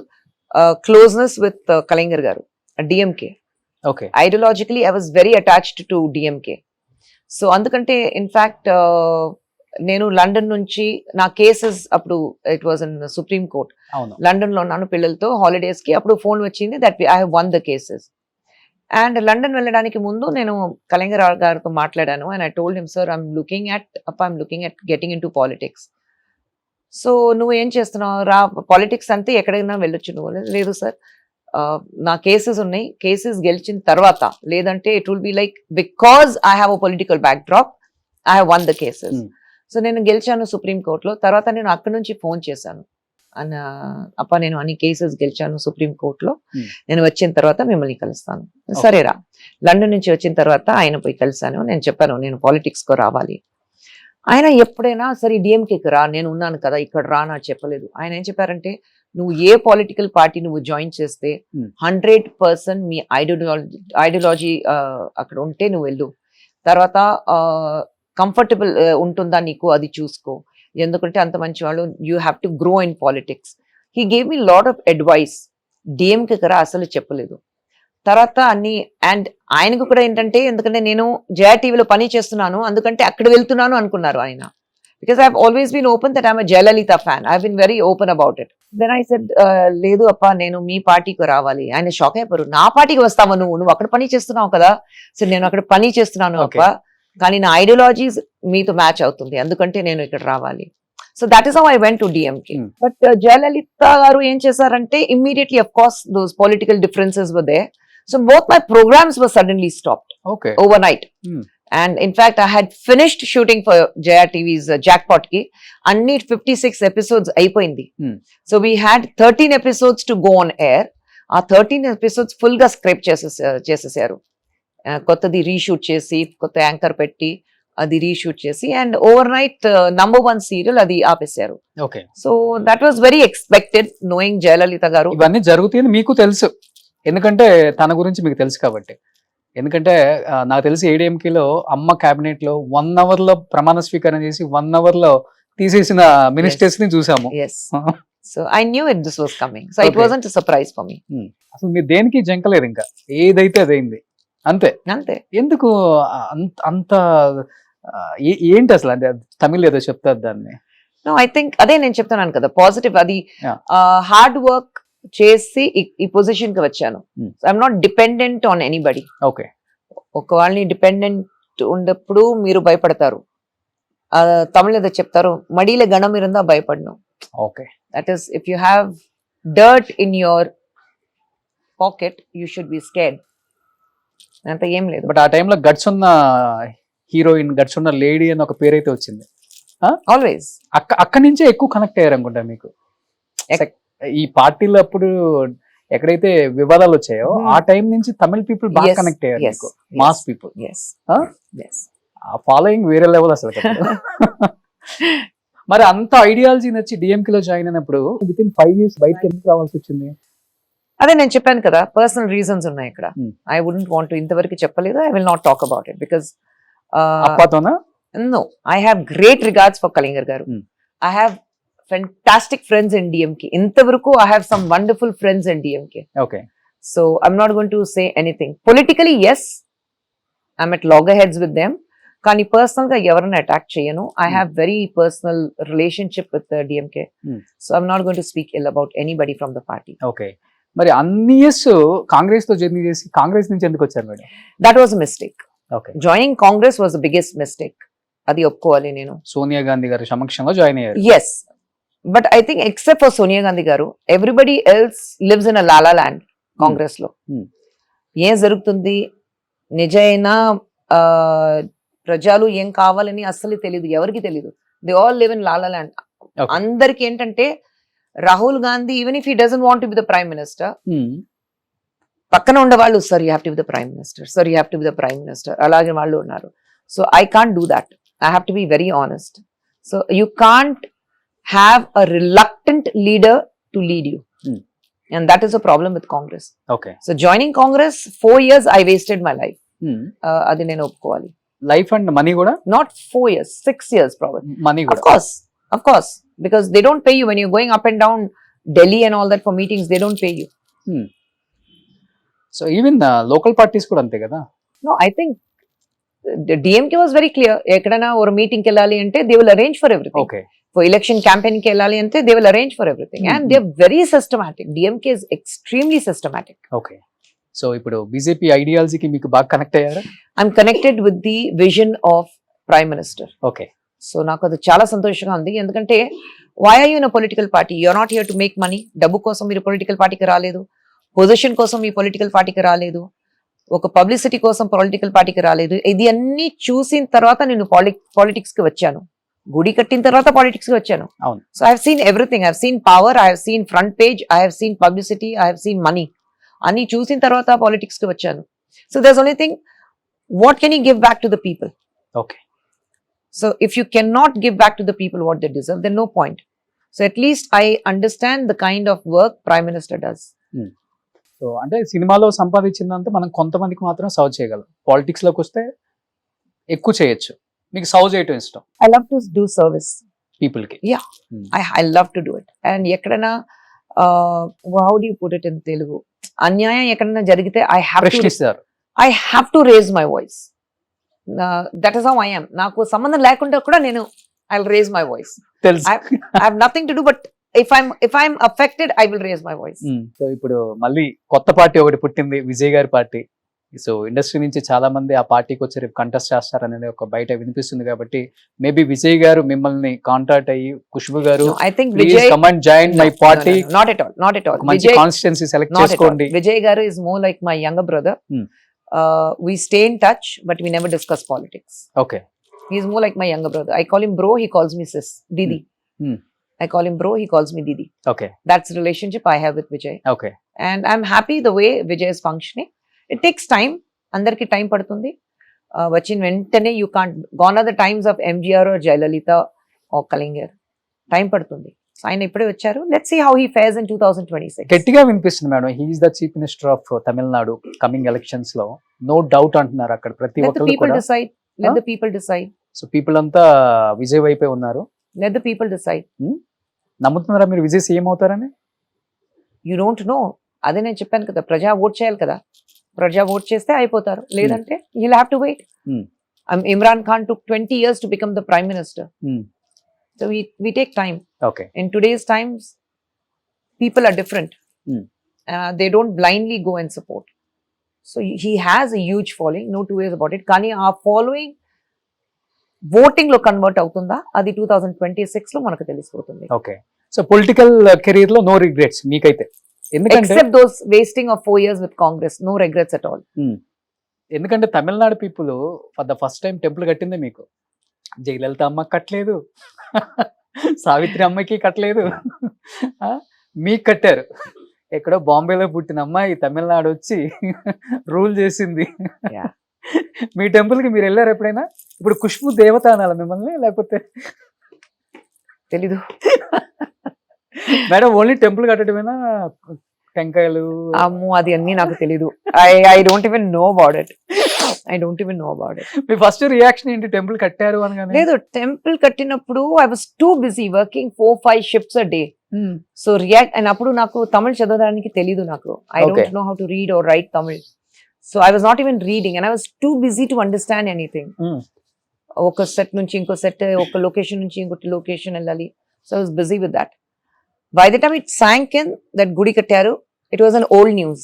closeness with Kalaignar garu, DMK. Ideologically I was very attached to DMK. So అందుకంటే ఇన్ఫాక్ట్ నేను లండన్ నుంచి నా కేసెస్ అప్పుడు it was in supreme court, London లో ఉన్నాను పిల్లలతో హాలిడేస్ కి. అప్పుడు ఫోన్ వచ్చింది that I have won the cases. And London వెళ్ళడానికి ముందు నేను కలెంగర్ గారితో మాట్లాడాను. And I told him sir I'm looking at getting in to politics. So నువ్వు ఏం చేస్తున్నావు, రా పాలిటిక్స్ అంతే ఎక్కడైనా వెళ్ళొచ్చు నువ్వు. లేదు సార్ నా కేసెస్ ఉన్నాయి, కేసెస్ గెలిచిన తర్వాత, లేదంటే it will be like because I have a political back drop I have one the cases. So నేను గెలిచాను సుప్రీం కోర్టులో. తర్వాత నేను అక్కడి నుంచి ఫోన్ చేశాను, నేను అన్ని కేసెస్ గెలిచాను సుప్రీం కోర్టులో, నేను వచ్చిన తర్వాత మిమ్మల్ని కలుస్తాను. సరేరా. లండన్ నుంచి వచ్చిన తర్వాత ఆయన పోయి కలిశాను. నేను చెప్పాను నేను పాలిటిక్స్ కు రావాలి. ఆయన ఎప్పుడైనా సరే డిఎంకేకి రా, నేను ఉన్నాను కదా ఇక్కడ రా నా చెప్పలేదు. ఆయన ఏం చెప్పారంటే నువ్వు ఏ పొలిటికల్ పార్టీ నువ్వు జాయిన్ చేస్తే 100% మీ ఐడియాలజీ అక్కడ ఉంటే నువ్వు వెళ్ళు. తర్వాత కంఫర్టబుల్ ఉంటుందా నీకు అది చూసుకో, ఎందుకంటే అంత మంచి వాళ్ళు, you have to grow in politics. He gave me lot of advice. DMK కరా అసలు చెప్పలేదు. తర్వాత అన్ని అండ్ ఆయనకు కూడా ఏంటంటే ఎందుకంటే నేను జయా టీవీలో పని చేస్తున్నాను అందుకంటే అక్కడ వెళ్తున్నాను అనుకున్నారు ఆయన. Because I have always been open that I'm a Jayalalithaa fan. I have been very open about it. Then I said లేదు అప్ప నేను మీ పార్టీకి రావాలి. ఆయన షాక్ అయిపోయారు, నా పార్టీకి వస్తావా నువ్వు అక్కడ పని చేస్తున్నావు కదా. సో నేను అక్కడ పని చేస్తున్నాను అప్ప, కానీ నా ఐడియాలజీస్ మీతో మ్యాచ్ అవుతుంది అందుకంటే నేను ఇక్కడ రావాలి. So that is how I went to DMK. But Jayalalithaa గారు ఏం చేశారంటే immediately of course those political differences were there. So both my programmes were suddenly stopped okay overnight. And in fact, I had finished shooting for Jaya TV's Jackpot ki. Anni 56 episodes అయిపోయింది. So we had 13 episodes to go on air. ఆ 13 episodes full గా script చేసేసారు. కొత్తది reshoot చేసి, కొత్త anchor పెట్టి అది reshoot చేసి, and overnight number 1 serial అది ఆపేశారు. Okay. So that was very expected knowing Jayalalithaa గారు. ఇవన్నీ జరుగుతాయని మీకు తెలుసు, ఎందుకంటే తన గురించి మీకు తెలుసు కాబట్టి. ఎందుకంటే నాకు తెలిసి ఏడీఎంకేలో అమ్మ క్యాబినెట్ లో 1 hour లో ప్రమాణ స్వీకారం చేసి 1 hour లో తీసేసిన మినిస్టర్స్ ని చూసాము. Yes. So I knew this was coming. So it Okay. wasn't a surprise for me. అసలు మీరు దేనికి జంకలేదు, ఇంకా ఏదైతే అదైంది అంతే. అంతే. ఎందుకు అంత ఏంటి అసలు, అంటే తమిళ్ ఏదో చెప్తారు దాన్ని. No, I think అదే నేను చెప్తున్నాను కదా, పాజిటివ్ అది Yeah. హార్డ్ వర్క్ చేసి ఈ పొజిషన్ కి వచ్చాను. I'm not dependent on anybody. Okay. ఒక వాళ్ళని డిపెండెంట్ ఉన్నప్పుడు మీరు భయపడతారు. తమిళ ఏదో చెప్తారు, మడిలో గణం ఇరుందా భయపడను. Okay. That is if you have dirt in your pocket you should be scared. అంత ఏం లేదు. బట్ ఆ టైంలో గట్స్ ఉన్న హీరోయిన్, గట్స్ ఉన్న లేడీ అని ఒక పేరు అయితే వచ్చింది. ఆల్వేస్ అక్కడి నుంచే ఎక్కువ కనెక్ట్ అయ్యారు అనుకుంటా మీకు. ఈ పార్టీలో అప్పుడు ఎక్కడైతే వివాదాలు వచ్చాయో ఆ టైం నుంచి తమిళ పీపుల్ బాగా కనెక్ట్ అయ్యారు, మాస్ పీపుల్. ఆ ఫాలోయింగ్ వేరే లెవెల్ అసలు. మరి అంత ఐడియాలజీ నచ్చి డిఎంకే లో జాయిన్ అయినప్పుడు విత్ ఇన్ 5 years బయటకి ఎందుకు రావాల్సి వచ్చింది? అదే నేను చెప్పాను కదా, పర్సనల్ రీజన్స్ ఉన్నాయి ఇక్కడ. ఐ వుడెంట్ వాంట్ టు, ఇంతవరకు చెప్పలేదు. I will not talk about it because అప్పతోనా? No, I have great regards for Kalaignar garu. I have fantastic friends in DMK. ఇంతవరకు I have some wonderful friends in DMK. Okay. So I'm not going to say anything. Politically, yes, I'm at loggerheads with them. కానీ personal గా ఎవరైనా attack చేయను. I have very personal relationship with the DMK. So I'm not going to speak ill about anybody from the party. Okay. మరి అన్ని years Congress తో journey చేసి కాంగ్రెస్ నుంచి ఎందుకు వచ్చారు madam? That was a mistake. Okay. Joining Congress was the biggest mistake. అది ఒప్పుకోవాలి నేను. సోనియా గాంధీ గారి సమక్షంలో జాయిన్ అయ్యారు. Yes. But I think except for Sonia Gandhi garu, everybody else lives in a lala land. Congress lo ఏం జరుగుతుంది, నిజైన ప్రజలు ఏం కావాలని అస్సలు తెలియదు, ఎవరికి తెలియదు. They all live in La La Land. అందరికి ఏంటంటే Rahul Gandhi even if he doesn't want to be the prime minister, పక్కన ఉండేవాళ్ళు sir you have to be the prime minister, sir you have to be the prime minister, అలాగే వాళ్ళు ఉన్నారు. So I can't do that. I have to be very honest. So you can't have a reluctant leader to lead you. And that is a problem with Congress. Okay. So joining Congress, 4 years I wasted my life. Adi nenu oppukovali. Life and money kuda? Not 4 years, 6 years probably. Money kuda? Of course. Because they don't pay you when you're going up and down Delhi and all that for meetings, they don't pay you. So even local parties kuda ante kada? No, I think the DMK was very clear. Ekkadana or meeting ki ellali ante they will arrange for everything. Okay. For election campaign ki ellali ante they will arrange for everything. And they are very systematic. DMK is extremely systematic. Okay. So ఇప్పుడు BJP ఐడియాలజీకి మీకు బాగా connect అయ్యారా? I'm connected with the vision of Prime Minister. Okay. So నాకు అది చాలా సంతోషంగా ఉంది. ఎందుకంటే why are you in a political party? You're not here to make money. డబ్బు కోసం మీరు పొలిటికల్ పార్టీకి రాలేదు, పొజిషన్ కోసం మీ పొలిటికల్ పార్టీకి రాలేదు, ఒక పబ్లిసిటీ కోసం పొలిటికల్ పార్టీకి రాలేదు. ఇది అన్ని చూసిన తర్వాత నేను పాలిటిక్స్ కి వచ్చాను. గుడి కట్టిన తర్వాత పాలిటిక్స్ కి వచ్చాను. So I have seen everything. I have seen power, I have seen front page, I have seen publicity, I have seen money. అన్ని చూసిన తర్వాత పాలిటిక్స్ కి వచ్చాను. So there's only thing, what can you give back to the people? Okay. So if you cannot give back to the people what they deserve, then no point. So at least I understand the kind of work prime minister does. So అంటే సినిమాలో సంపాదించిందంటే మనం కొంతమందికి మాత్రం serve చేయగలం, politics లోకి వస్తే ఎక్కువ చేయొచ్చు. మీకు సర్వ్ చేయటం ఇష్టం? I love to do service people కి. Yeah, I love to do it. And ఎక్కడైనా how do you put it in Telugu, అన్యాయం ఎక్కడైనా జరిగితే I have to raise my voice. That is how I am. నాకు సంబంధం లేకుండా కూడా నేను I will raise my voice. I have nothing to do, but if I'm affected, I will raise my voice. So ఇప్పుడు మళ్ళీ కొత్త party ఒకటి పుట్టింది, విజయ్ గారి పార్టీ. సో ఇండస్ట్రీ నుంచి చాలా మంది ఆ పార్టీకి వచ్చి రేపు కంటెస్ట్ చేస్తారు అనేది ఒక బయట వినిపిస్తుంది కాబట్టి మేబీ విజయ్ గారు మిమ్మల్ని కాంటాక్ట్ అయ్యి ఖుష్బు గారు I think please Vijay, come and join my party, not at all, not at all. మంచి Vijay, constituency select not at all. చేసుకోండి. Vijay garu is more like my younger brother. Hmm. We stay in touch, but we never discuss politics. Okay. He's more like my younger brother. I call him bro, he calls me sis, Didi. Hmm. I call him bro, he calls me Didi. Okay. That's the relationship I have with Vijay. Okay. And I'm happy the way Vijay is functioning. It takes time. అందరికి time పడుతుంది. వచ్చిన వెంటనే you can't, gone are the times of MGR or Jayalalithaa or Kalaignar. Time పడుతుంది. ఆయన ఇప్పుడే వచ్చారు. Let's see how he fares in 2026. గట్టిగా వినిపిస్తుంది madam, he is the chief minister of Tamil Nadu coming elections లో, నో డౌట్ అంటున్నారు అక్కడ ప్రతి Let the ఒక్కరు people కూడా. decide. Let the people decide. So people అంతా విజయ్ వైపే ఉన్నారు. Let the people decide. నమ్ముతున్నారా మీరు విజయ్ సీఎం అవుతారని? You don't know. అదే నేను చెప్పాను కదా, ప్రజా ఓట్ చేయాలి కదా. ప్రజా ఓట్ చేస్తే అయిపోతారు, లేదంటే you'll have to wait. Imran Khan took 20 years to become the prime minister. So we take time. Okay. In today's times, people are different. They don't blindly go and support. So he has a huge following, no two ways about it. కానీ ఆ following voting లో convert అవుతుందా, అది 2026 లో మనకు తెలిసిపోతుంది. Okay. So political career లో no regrets మీకైతే? ఎందుకంటే Except those wasting of 4 years with Congress, no regrets at all. ఎందుకంటే Tamil Nadu people for the first time temple కట్టిందే మీకు. జయలలిత అమ్మకి కట్టలేదు, సావిత్రి అమ్మకి కట్టలేదు, మీకు కట్టారు. ఎక్కడో బాంబేలో పుట్టిన అమ్మాయి తమిళనాడు వచ్చి రూల్ చేసింది. Yeah. మీ టెంపుల్ కి మీరు వెళ్ళారు ఎప్పుడైనా? ఇప్పుడు ఖుష్బు దేవత అనాలా మిమ్మల్ని, లేకపోతే? తెలీదు మేడం ఓన్లీ టెంపుల్ కట్టడమేనా, టెంకాయలు? అమ్మో, అది అన్ని నాకు తెలీదు. I don't even know about it. I don't even know about it. Me first reaction ఏంటి టెంపుల్ కట్టారు అనగానే? లేదు, టెంపుల్ కట్టినప్పుడు I was too busy working 4-5 shifts a day. So react, and అప్పుడు నాకు తమిళ్ చదవడానికి తెలీదు నాకు. I Okay. don't know how to read or write Tamil. So I was not even reading and I was too busy to understand anything. ఒక set నుంచి ఇంకో set, ఒక location నుంచి ఇంకొక లొకేషన్ వెళ్ళాలి. So I was busy with that. By the time it sank in that Gudi Kattaru, it was an old news.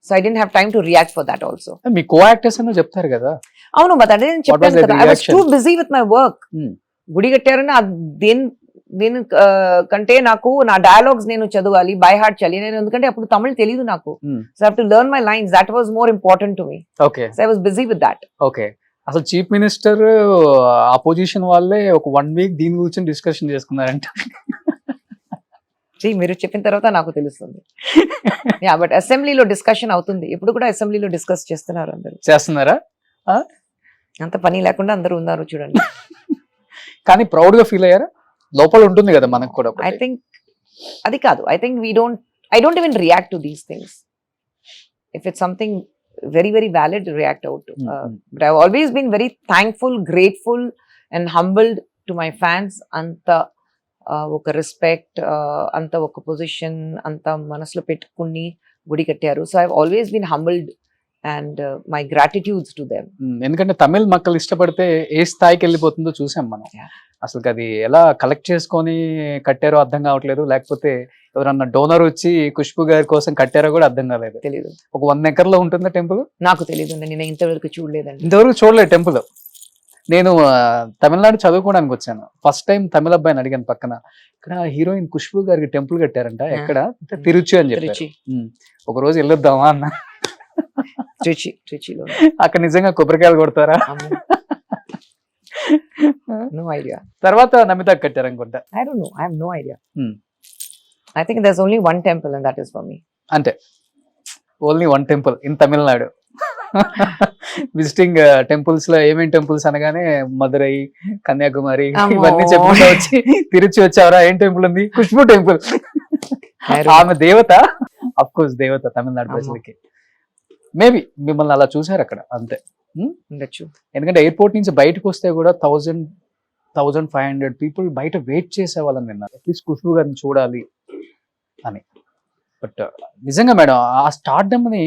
So I didn't have time to react for that also. Me co actors అని చెప్తారు కదా. అవును, but అదే నేను చెప్పాను the కదా, I was reaction? too busy with my work. గుడి కట్టారని దీని కంటే నాకు నా డైలాగ్స్ నేను చదవాలి, బై హార్ట్ చేయాలి. నేను ఎందుకంటే అప్పుడు తమిళ్ తెలియదు నాకు. So I have to learn my lines. That was more important to me. Okay. So I was busy with that. Okay. అసలు చీఫ్ మినిస్టర్ అపోజిషన్ వాళ్ళే ఒక 1 వీక్ దీని గురించి డిస్కషన్ చేసుకున్నారంట. మీరు చెప్పిన తర్వాత నాకు తెలుస్తుంది. యా, బట్ అసెంబ్లీలో డిస్కషన్ అవుతుంది. ఇప్పుడు కూడా అసెంబ్లీలో డిస్కస్ చేస్తున్నారు అందరూ. చేస్తున్నారా? అంత పని లేకుండా అందరూ ఉన్నారు చూడండి. కానీ ప్రౌడ్ గా ఫీల్ అయ్యారా? లోపల ఉంటుంది కదా మనకు కూడా. ఐ థింక్ అది కాదు. I think I don't even react to these things. If it's something very, very valid, react out to. But I've always been very thankful, grateful and humbled to my fans. Anta ఒక respect, అంత ఒక position అంత మనసులో పెట్టుకుని గుడి కట్టారు. So I always been humbled and my gratitudes to them. ఎందుకంటే తమిళ్ మక్కలు ఇష్టపడితే ఏ స్థాయికి వెళ్ళిపోతుందో చూసాం మనం. అసలు అది ఎలా కలెక్ట్ చేసుకొని కట్టారో అర్థం కావట్లేదు, లేకపోతే ఎవరన్నా డోనర్ వచ్చి ఖుష్బు గారి కోసం కట్టారో కూడా అర్థం కాలేదు. తెలీదు. ఒక 100 ఎకర్లో ఉంటుందా టెంపుల్? నాకు తెలియదు, నేను ఇంతవరకు చూడలేదండి. ఇంతవరకు చూడలేదు టెంపుల్. నేను తమిళనాడు చదువుకోవడానికి వచ్చాను. ఫస్ట్ టైం తమిళ అబ్బాయిని అడిగాను పక్కన, ఇక్కడ హీరోయిన్ ఖుష్బు గారికి టెంపుల్ కట్టారంట, ఎక్కడ? తిరుచి అని చెప్పి. ఒక రోజు వెళ్ళొద్దామా అన్న. ట్రిచిలో అక్కడ నిజంగా కొబ్బరికాయలు కొడతారా? No idea. తర్వాత నమిత కట్టారు అనుకుంటా. I don't know. I have no idea. I think there's only one temple and that is for me. అంటే only 1 temple in Tamil Nadu. Visiting temples లో ఏమేమి టెంపుల్స్ అనగానే మదురై, కన్యాకుమారి ఇవన్నీ చెప్పుకుంటూ వచ్చి తిరిచి వచ్చావరా? ఏం టెంపుల్ ఉంది? ఖుష్బు టెంపుల్. ఆమె దేవత, అఫ్ కోర్స్ దేవత తమిళనాడు ప్రజలకి. మేబీ మిమ్మల్ని అలా చూసారు అక్కడ, అంతే. ఉండొచ్చు. ఎందుకంటే ఎయిర్పోర్ట్ నుంచి బయటకు వస్తే కూడా 1,500 పీపుల్ బయట వెయిట్ చేసే వాళ్ళని విన్నారు, అట్లీస్ట్ ఖుష్బు గారిని చూడాలి అని. బట్ నిజంగా మేడం ఆ స్టార్డమ్ ని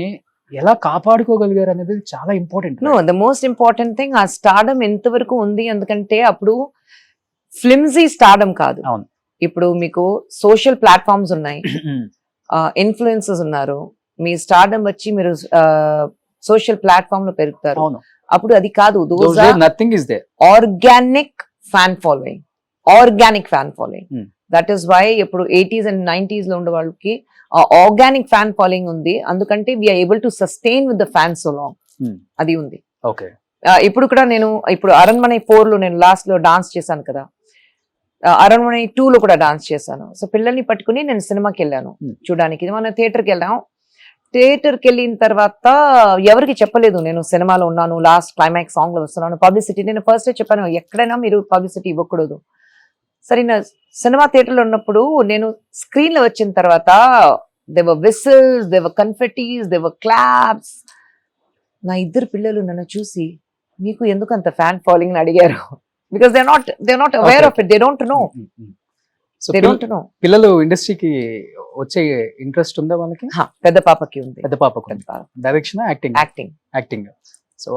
ఎలా కాపాడుకోగలిగారు అనేది చాలా important. No, the most important thing ఆ స్టార్డమ్ ఎంతవరకు ఉంది, ఎందుకంటే అప్పుడు ఫ్లిమ్జీ స్టార్డమ్ కాదు. అవును. ఇప్పుడు మీకు సోషల్ ప్లాట్ఫామ్స్ ఉన్నాయి, ఇన్ఫ్లుయెన్సర్స్ ఉన్నారు. మీ స్టార్డమ్ వచ్చి మీరు సోషల్ ప్లాట్ఫామ్ లో పెరుగుతారు. అవును, అప్పుడు అది కాదు, nothing is there. Organic fan following, that is why ఇప్పుడు 80s and 90s లో ఉండే వాళ్ళకి ఆర్గానిక్ ఫ్యాన్ ఫాలోయింగ్ ఉంది. అందుకంటే we are able to sustain with the fan so long. అది ఉంది. ఓకే, ఇప్పుడు కూడా నేను ఇప్పుడు అరణ్మனை 4 లో నేను లాస్ట్ లో డాన్స్ చేశాను కదా, అరణ్మனை 2 లో కూడా డాన్స్ చేశాను. సో పిల్లల్ని పట్టుకుని నేను సినిమాకి వెళ్ళాను చూడడానికి. మన థియేటర్కి వెళ్ళాం. థియేటర్కి వెళ్ళిన తర్వాత ఎవరికి చెప్పలేదు నేను సినిమాలో ఉన్నాను, లాస్ట్ క్లైమాక్స్ సాంగ్ లో వస్తున్నాను, పబ్లిసిటీ. నేను ఫస్ట్ చెప్పాను ఎక్కడైనా మీరు పబ్లిసిటీ ఇవ్వకూడదు. సరే, నా సినిమా థియేటర్లో ఉన్నప్పుడు నేను స్క్రీన్ లో వచ్చిన తర్వాత దేవర్ విసిల్స్, దేవర్ కన్ఫెటీస్, దేవర్ క్లాప్స్. నా 2 పిల్లలు నన్ను చూసి మీకు ఎందుకు అంత ఫ్యాన్ ఫాలోయింగ్ అని అడిగారు. Because they not aware of it, they don't know. పిల్లలు ఇండస్ట్రీకి వచ్చే ఇంట్రెస్ట్ ఉందా వాళ్ళకి? పెద్ద పాపకి ఉంది. పెద్ద పాపకు direction, acting. So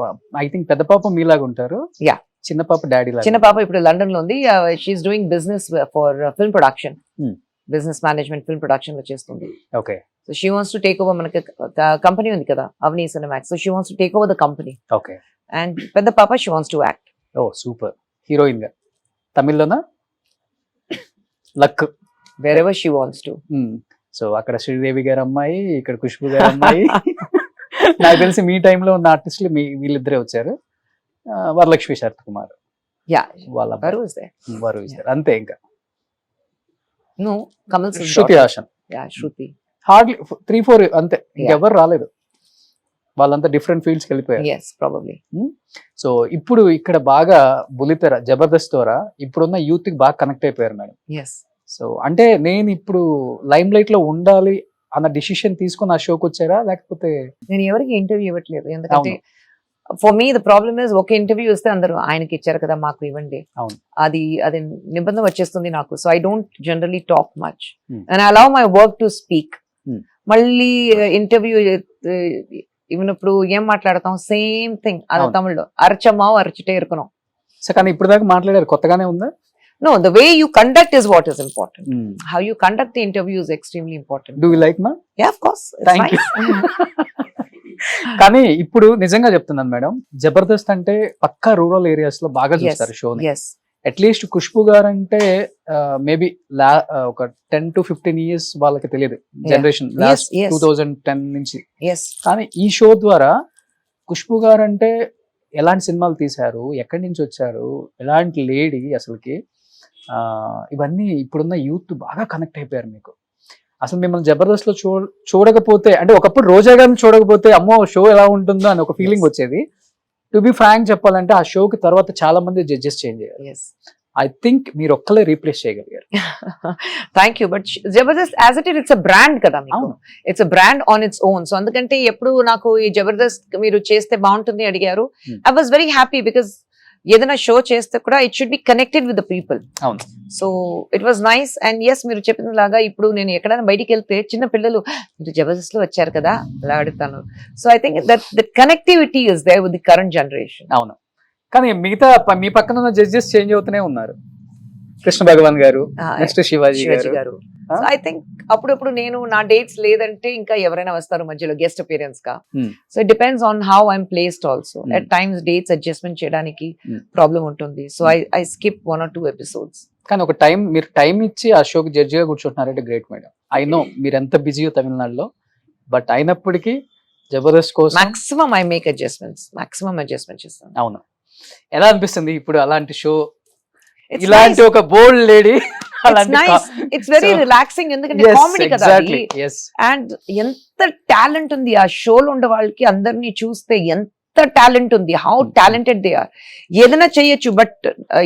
I think పెద్ద పాప మీలాగా ఉంటారు. యా, చిన్న పాప డాడీ లాగా. చిన్న పాప ఇప్పుడు లండన్ లో ఉంది. She is doing business for film production, business management, film production లో చేస్తుంది. Okay. So she wants to take over, మనకి కంపెనీ ఉంది కదా Avni Cinemax, so she wants to take over the company. Okay. And పెద్ద పాప she wants to act. Oh super. Heroine గా తమిళ్లోనా? Luck, wherever she wants to. So అక్కడ శ్రీదేవి గారి అమ్మాయి, ఇక్కడ ఖుష్బు గారి అమ్మాయి. నాకు తెలిసి మీ టైంలో ఉన్న ఆర్టిస్టులు వీళ్ళిద్దరే వచ్చారు. వరలక్ష్మి శరత్ కుమార్, వాళ్ళ వరు అంతే. ఇంకా కమల్ శృతి హాసన్, శృతి, హార్డ్లీ 3-4 అంతే, ఇంకెవరు రాలేదు. వాళ్ళంతా డిఫరెంట్ ఫీల్డ్స్కి వెళ్ళిపోయారు. yes probably. సో ఇప్పుడు ఇక్కడ బాగా బులితెర, జబర్దస్త్ ద్వారా ఇప్పుడున్న యూత్ కి బాగా కనెక్ట్ అయిపోయారు మేడం. yes. సో అంటే నేను ఇప్పుడు లైమ్ లైట్ లో ఉండాలి అన్న డిసిషన్ తీసుకుని ఆ షోకి వచ్చారా, లేకపోతే? నేను ఎవరికి ఇంటర్వ్యూ ఇవ్వట్లేదు, ఎందుకంటే for me the problem is ఒక ఇంటర్వ్యూ ఇస్తే అందరూ ఆయనకి ఇచ్చారు కదా మాకు ఇవ్వండి, అది నిబంధన వచ్చేస్తుంది నాకు. So I don't generally talk much and I allow my work to speak. మళ్ళీ ఇంటర్వ్యూ ఇవ్వనప్పుడు ఏం మాట్లాడతాం, సేమ్ థింగ్ అది తమిళ్లో అరచమ్మా అరచిటే ఇరుకున్నాం. సో కానీ ఇప్పుడు దాకా మాట్లాడారు, కొత్తగానే ఉందా? No, the way you conduct is what is important. How you conduct the interview is extremely important. Do you like ma? Yeah, of course. Thank you. కానీ ఇప్పుడు నిజంగా చెప్తున్నాను మేడం, జబర్దస్త్ అంటే పక్కా రూరల్ ఏరియాస్ లో బాగా చూస్తారు షోని. Yes. అట్లీస్ట్ ఖుష్బు గారు అంటే మేబీ ఒక 10 to 15 years వాళ్ళకి తెలియదు, జనరేషన్ లాస్ట్ 2010 నుంచి. కానీ ఈ షో ద్వారా ఖుష్బు గారు అంటే ఎలాంటి సినిమాలు తీశారు, ఎక్కడి నుంచి వచ్చారు, ఎలాంటి లేడీ అసలుకి, ఇవన్నీ ఇప్పుడున్న యూత్ బాగా కనెక్ట్ అయిపోయారు మీకు. అసలు మిమ్మల్ని జబర్దస్త్ లో చూడకపోతే, అంటే ఒకప్పుడు రోజా గారిని చూడకపోతే అమ్మో షో ఎలా ఉంటుందో అని ఒక ఫీలింగ్ వచ్చేది. టు బి ఫ్రాంక్ చెప్పాలంటే ఆ షోకి తర్వాత చాలా మంది జడ్జెస్ చేంజ్ అయ్యారు. ఐ థింక్ మీరు ఒక్కలే రీప్లేస్ చేయగలిగారు. Thank you. But Jabardasth as it it's a brand కదా, it's a brand on its own. So అందుకంటే ఎప్పుడు నాకు ఈ జబర్దస్త్ మీరు చేస్తే బాగుంటుంది అడిగారు, I was very happy because ఏదైనా షో చేస్తే కూడా it should be connected with the people. So it was nice. And yes, మీరు చెప్పిన లాగా ఇప్పుడు నేను ఎక్కడైనా బయటికి వెళ్తే చిన్న పిల్లలు మీరు జబర్దస్త్ లో వచ్చారు కదా అలా అడుగుతాను. So I think that connectivity is there with the current generation. అవును. కానీ మిగతా మీ పక్కన ఉన్న జడ్జెస్ చేంజ్ అవుతూనే ఉన్నారు. కృష్ణ భగవాన్ గారు, నెక్స్ట్ శివాజీ గారు. ఐ థింక్ అప్పుడప్పుడు నేను నా డేట్స్ లేదంటే ఇంకా ఎవరైనా వస్తారు మధ్యలో గెస్ట్ అపియరెన్స్ గా. So it depends on how I'm placed also. At times dates adjustment చేయడానికి ప్రాబ్లం ఉంటుంది. So I skip 1 or 2 episodes. కానీ ఒక మీరు టైం ఇచ్చి ఆ షోకి జడ్జి గా కూర్చుంటున్నారంటే గ్రేట్ మేడం. ఐ నో మీరు ఎంత బిజీయో తమిళనాడులో, బట్ అయినప్పటికీ జబర్దస్త్ కోసం maximum I make adjustments, maximum adjustment చేస్తాను. అవును. ఎలా అనిపిస్తుంది ఇప్పుడు అలాంటి షో, ఇలాంటి ఒక బోల్డ్ లేడీ? ఇట్స్ వెరీ రిలాక్సింగ్, ఎందుకంటే కామెడీ కదా. అండ్ ఎంత టాలెంట్ ఉంది ఆ షోలో ఉండే వాళ్ళకి, అందరినీ చూస్తే ఎంత టాలెంట్ ఉంది, హౌ టాలెంటెడ్ దే ఆర్. ఏదైనా చేయొచ్చు, but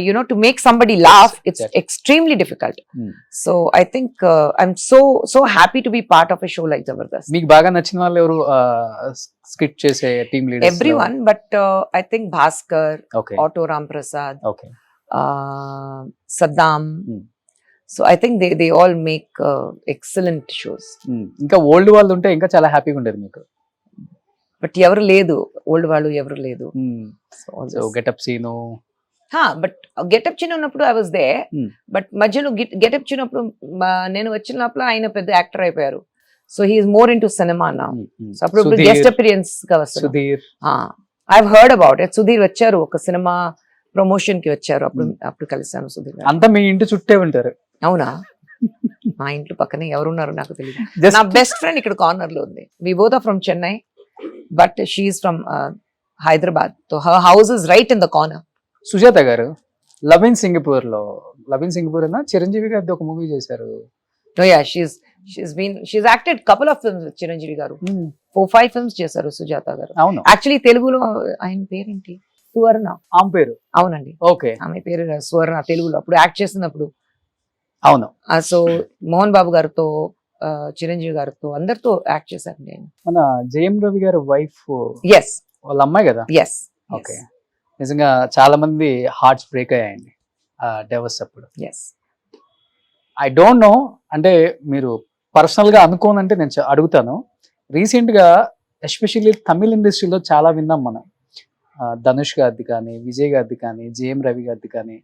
you know to make somebody laugh it's extremely difficult. So I think I'm so happy to be part of a show like Jabardasth. మీకు బాగా నచ్చిన వాళ్ళు ఎవరు స్కిట్ చేసే team leaders? Everyone, but I think Bhaskar, auto Ram Prasad, Saddam. So I think they all make excellent shows. ఇంకా old వాళ్ళు ఉంటే ఇంకా చాలా హ్యాపీగా ఉండేది మీకు. బట్ ఎవరు లేదు, ఓల్డ్ వాళ్ళు ఎవరు లేదు. So getup Seenu, but getup చిన్న ఉన్నప్పుడు ఐ వాజ్ దే. బట్ మధ్యలో గెటప్ చిన్నప్పుడు నేను వచ్చినప్పుడు ఆయన పెద్ద యాక్టర్ అయిపోయారు. So he's more into cinema నా. సో అప్పుడు సుధీర్. గెస్ట్ అపిరియన్స్ గా వస్తున్నారు. Sudheer I heard about it. Sudheer వచ్చారు ఒక సినిమా ప్రమోషన్ కి వచ్చారు, అప్పుడు కలిసాను సుధీర్ గారు. అంతా మీ ఇంటి చుట్టే ఉంటారు. అవునా? మా ఇంట్లో పక్కనే ఎవరున్నారు నాకు తెలియదు. Just- నా బెస్ట్ ఫ్రెండ్ ఇక్కడ కార్నర్ లో ఉంది. We both are from Chennai but she's from Hyderabad. So her house is right in the corner. Sujatha గారు లవ్ ఇన్ సింగపూర్ లో, లవ్ ఇన్ సింగపూర్ అన్న చిరంజీవి గారిది ఒక మూవీ చేశారు. Oh yeah, she's acted couple of films with Chiranjeevi గారు. 4-5 films చేశారు సుజాత గారు. అవును, యాక్చువల్లీ తెలుగులో ఆయన పేరేంటి? సువర్ణ. ఆమె పేరు. అవునండి, ఓకే, ఆమె పేరు సువర్ణ. తెలుగులో అప్పుడు యాక్ట్ చేసినప్పుడు. అవును. సో మోహన్ బాబు గారితో చిరంజీవి గారితో అందరితో యాక్ట్ చేశారు నేను. మన జయం రవి గారి వైఫ్ ఎస్ వాళ్ళ అమ్మాయి కదా. ఎస్ ఓకే, నిజంగా చాలా మంది హార్ట్స్ బ్రేక్ అయ్యాయండి డైవర్స్ అప్పుడు. ఎస్. ఐ డోంట్ నో, అంటే మీరు పర్సనల్ గా అనుకోనంటే నేను అడుగుతాను. రీసెంట్ గా ఎస్పెషల్లీ తమిళ ఇండస్ట్రీలో చాలా విన్నాం మనం. ధనుష్ గారిది కానీ, విజయ్ గారిది కానీ, జేఎం రవి గారిది కానీ,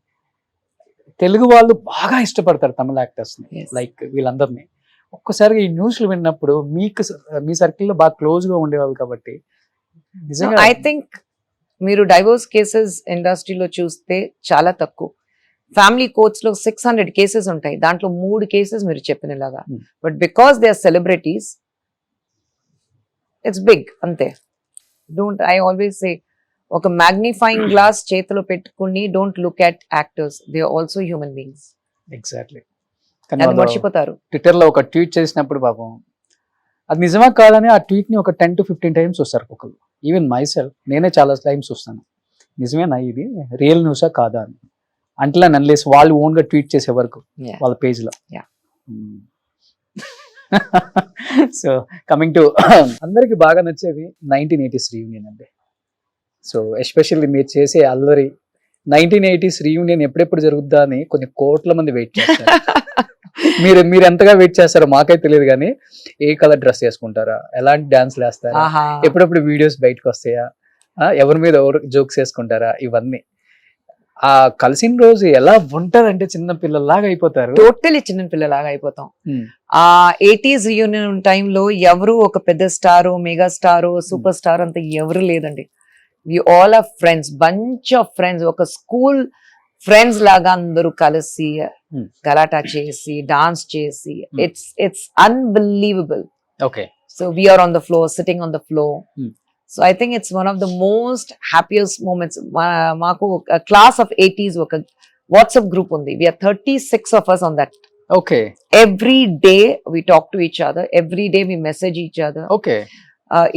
తెలుగు వాళ్ళు బాగా ఇష్టపడతారు తమిళ యాక్టర్స్ ని, Yes. లైక్ వీళ్ళందరినీ. ఒక్కసారిగా ఈ న్యూస్లు విన్నప్పుడు మీ సర్కిల్లో బాగా క్లోజ్ గా ఉండేవాళ్ళు కాబట్టి నిజంగా ఐ థింక్ మీరు డైవోర్స్ కేసెస్ ఇండస్ట్రీలో చూస్తే చాలా తక్కువ. ఫ్యామిలీ కోర్ట్స్ లో 600 కేసెస్ ఉంటాయి, దాంట్లో 3 కేసెస్ మీరు చెప్పినలాగా. But because they are celebrities it's big, అంతే. డోంట్, ఐ ఆల్వేస్ సే, ఒక మ్యాగ్నిఫైయింగ్ గ్లాస్ చేతిలో పెట్టుకుని don't look at actors, they are also human beings. Exactly. అది మర్చిపోతారు. ట్విట్టర్ లో ఒక ట్వీట్ చేసినప్పుడు పాపం అది నిజమా కాదని ఆ ట్వీట్ ని ఒక 10 to 15 టైమ్స్ చూస్తారు ఒకళ్ళు. ఈవెన్ మై సెల్ఫ్, నేనే చాలా టైమ్స్ చూస్తాను, నిజమేనా ఇది రియల్ న్యూసా కాదా అని. అంట్లా నన్లేసి వాళ్ళు ఓన్ గా ట్వీట్ చేసే వరకు Yeah. వాళ్ళ పేజ్ లో. Yeah. సో కమింగ్ టు అందరికి బాగా నచ్చేది 1980s రీయూనియన్ అండి. సో ఎస్పెషల్లీ మీరు చేసే అల్లరి 1980s రీయూనియన్ ఎప్పుడెప్పుడు జరుగుద్దా అని కొన్ని కోట్ల మంది వెయిట్ చేస్తారు. మీరు ఎంతగా వెయిట్ చేస్తారో మాకైతే తెలియదు, కానీ ఏ కలర్ డ్రెస్ వేసుకుంటారా, ఎలాంటి డాన్స్లు వేస్తారా, ఆహా. ఎప్పుడెప్పుడు వీడియోస్ బయటకు వస్తాయా, ఎవరి మీద ఎవరు జోక్స్ వేసుకుంటారా, ఇవన్నీ. ఆ కలిసిన రోజు ఎలా ఉంటదంటే చిన్న పిల్లల్లాగా అయిపోతారు. టోటలీ చిన్న పిల్లలాగా అయిపోతాం. ఆ 80s రియూనియన్ టైంలో ఎవరు ఒక పెద్ద star, mega star, super star అంత ఎవరు లేదండి. We all are friends, bunch of friends, ఒక స్కూల్ ఫ్రెండ్స్ లాగా అందరూ కలిసి గలాటా చేసి డాన్స్ చేసి, it's unbelievable. Okay, so we are on the floor, sitting on the floor. So I think it's one of the most happiest moments. మాకు class of 80s ఒక WhatsApp group ఉంది. We are 36 of us on that. Okay, every day we talk to each other, every day we message each other. Okay,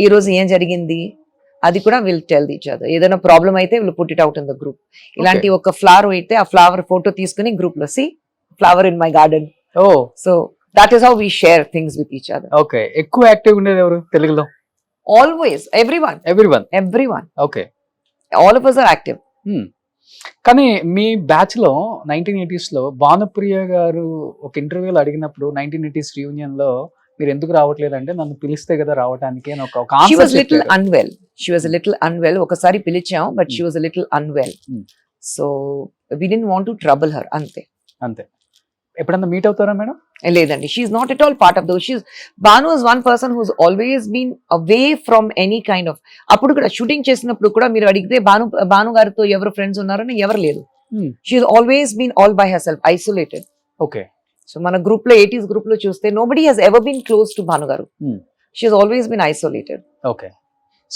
ఈ రోజు ఏం జరిగింది అది కూడా will tell each other. ఏదైనా ప్రాబ్లం అయితే will put it out in the group. ఇలాంటి ఒక ఫ్లవర్ అయితే ఆ ఫ్లవర్ ఫోటో తీసుకుని గ్రూప్ లో, see flower in my garden. Oh, so that is how we share things with each other. Okay. ఎక్కువ active ఉండేది ఎవరు తెలుగులో? Always everyone. Okay, all of us are active. కానీ మీ బ్యాచ్ లో 1980s లో భానుప్రియ గారు ఒక ఇంటర్వ్యూలో అడిగినప్పుడు 1980s రీయూనియన్ లో మీరు ఎందుకు రావట్లేదు అంటే, నన్ను పిలిస్తే కదా రావడానికి అని ఒక She was little unwell. She was a little unwell. ఒకసారి పిలిచాం, but she was a little unwell. So we didn't want to trouble her. అంతే. ఎప్పుడన్నా మీట్ అవుతారా మేడం? లేదండి, she's not at all part of those. Bhanu is one person who's always been away from any kind of. అప్పుడు కూడా shooting చేసినప్పుడు కూడా మీరు అడిగితే భాను గారితో ఎవరు ఫ్రెండ్స్ ఉన్నారని ఎవరు లేదు. She's always been all by herself, isolated. Okay. So మన గ్రూప్ లో 80s గ్రూప్ లో చూస్తే nobody has ever been close to Bhanu garu. She's always been isolated. Okay.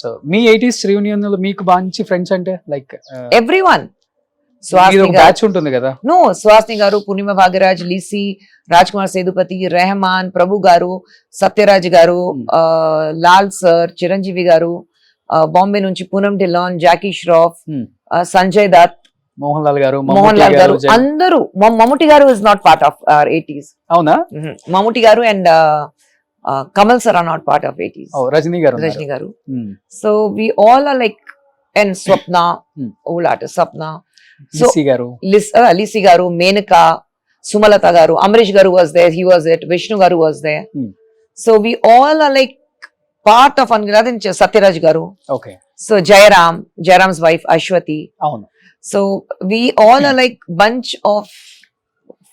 So మీ 80s రీయూనియన్ లో మీకు మంచి ఫ్రెండ్స్ అంటే లైక్ ఎవ్రీవన్. బ్యాచ్ ఉంటుంది కదా. నో, సుహాసిని గారు, పూర్ణిమ భాగ్యరాజ్, లీసీ, రాజ్ కుమార్ సేదుపతి, రెహమాన్, ప్రభు గారు, సత్యరాజ్ గారు, లాల్ సర్, చిరంజీవి గారు, బాంబే నుంచి పూనం ఢిల్లాన్, జాకీ ష్రాఫ్, సంజయ్ దత్, మోహన్ లాల్ గారు, అందరూ. మమ్ముటి గారు is not part of 80s. అవునా? Mammootty garu and Kamal sir are not part of 80s. Rajini garu. So we all are like, and Swapna, old artist Swapna, Lissy garu, Menaka, Sumalatha garu, Amrish garu was there, he was it, Vishnu garu was there. So we all are like part of Sathyaraj garu. Okay. So Jayaram's wife Aswathi. అవును. So we all are like bunch of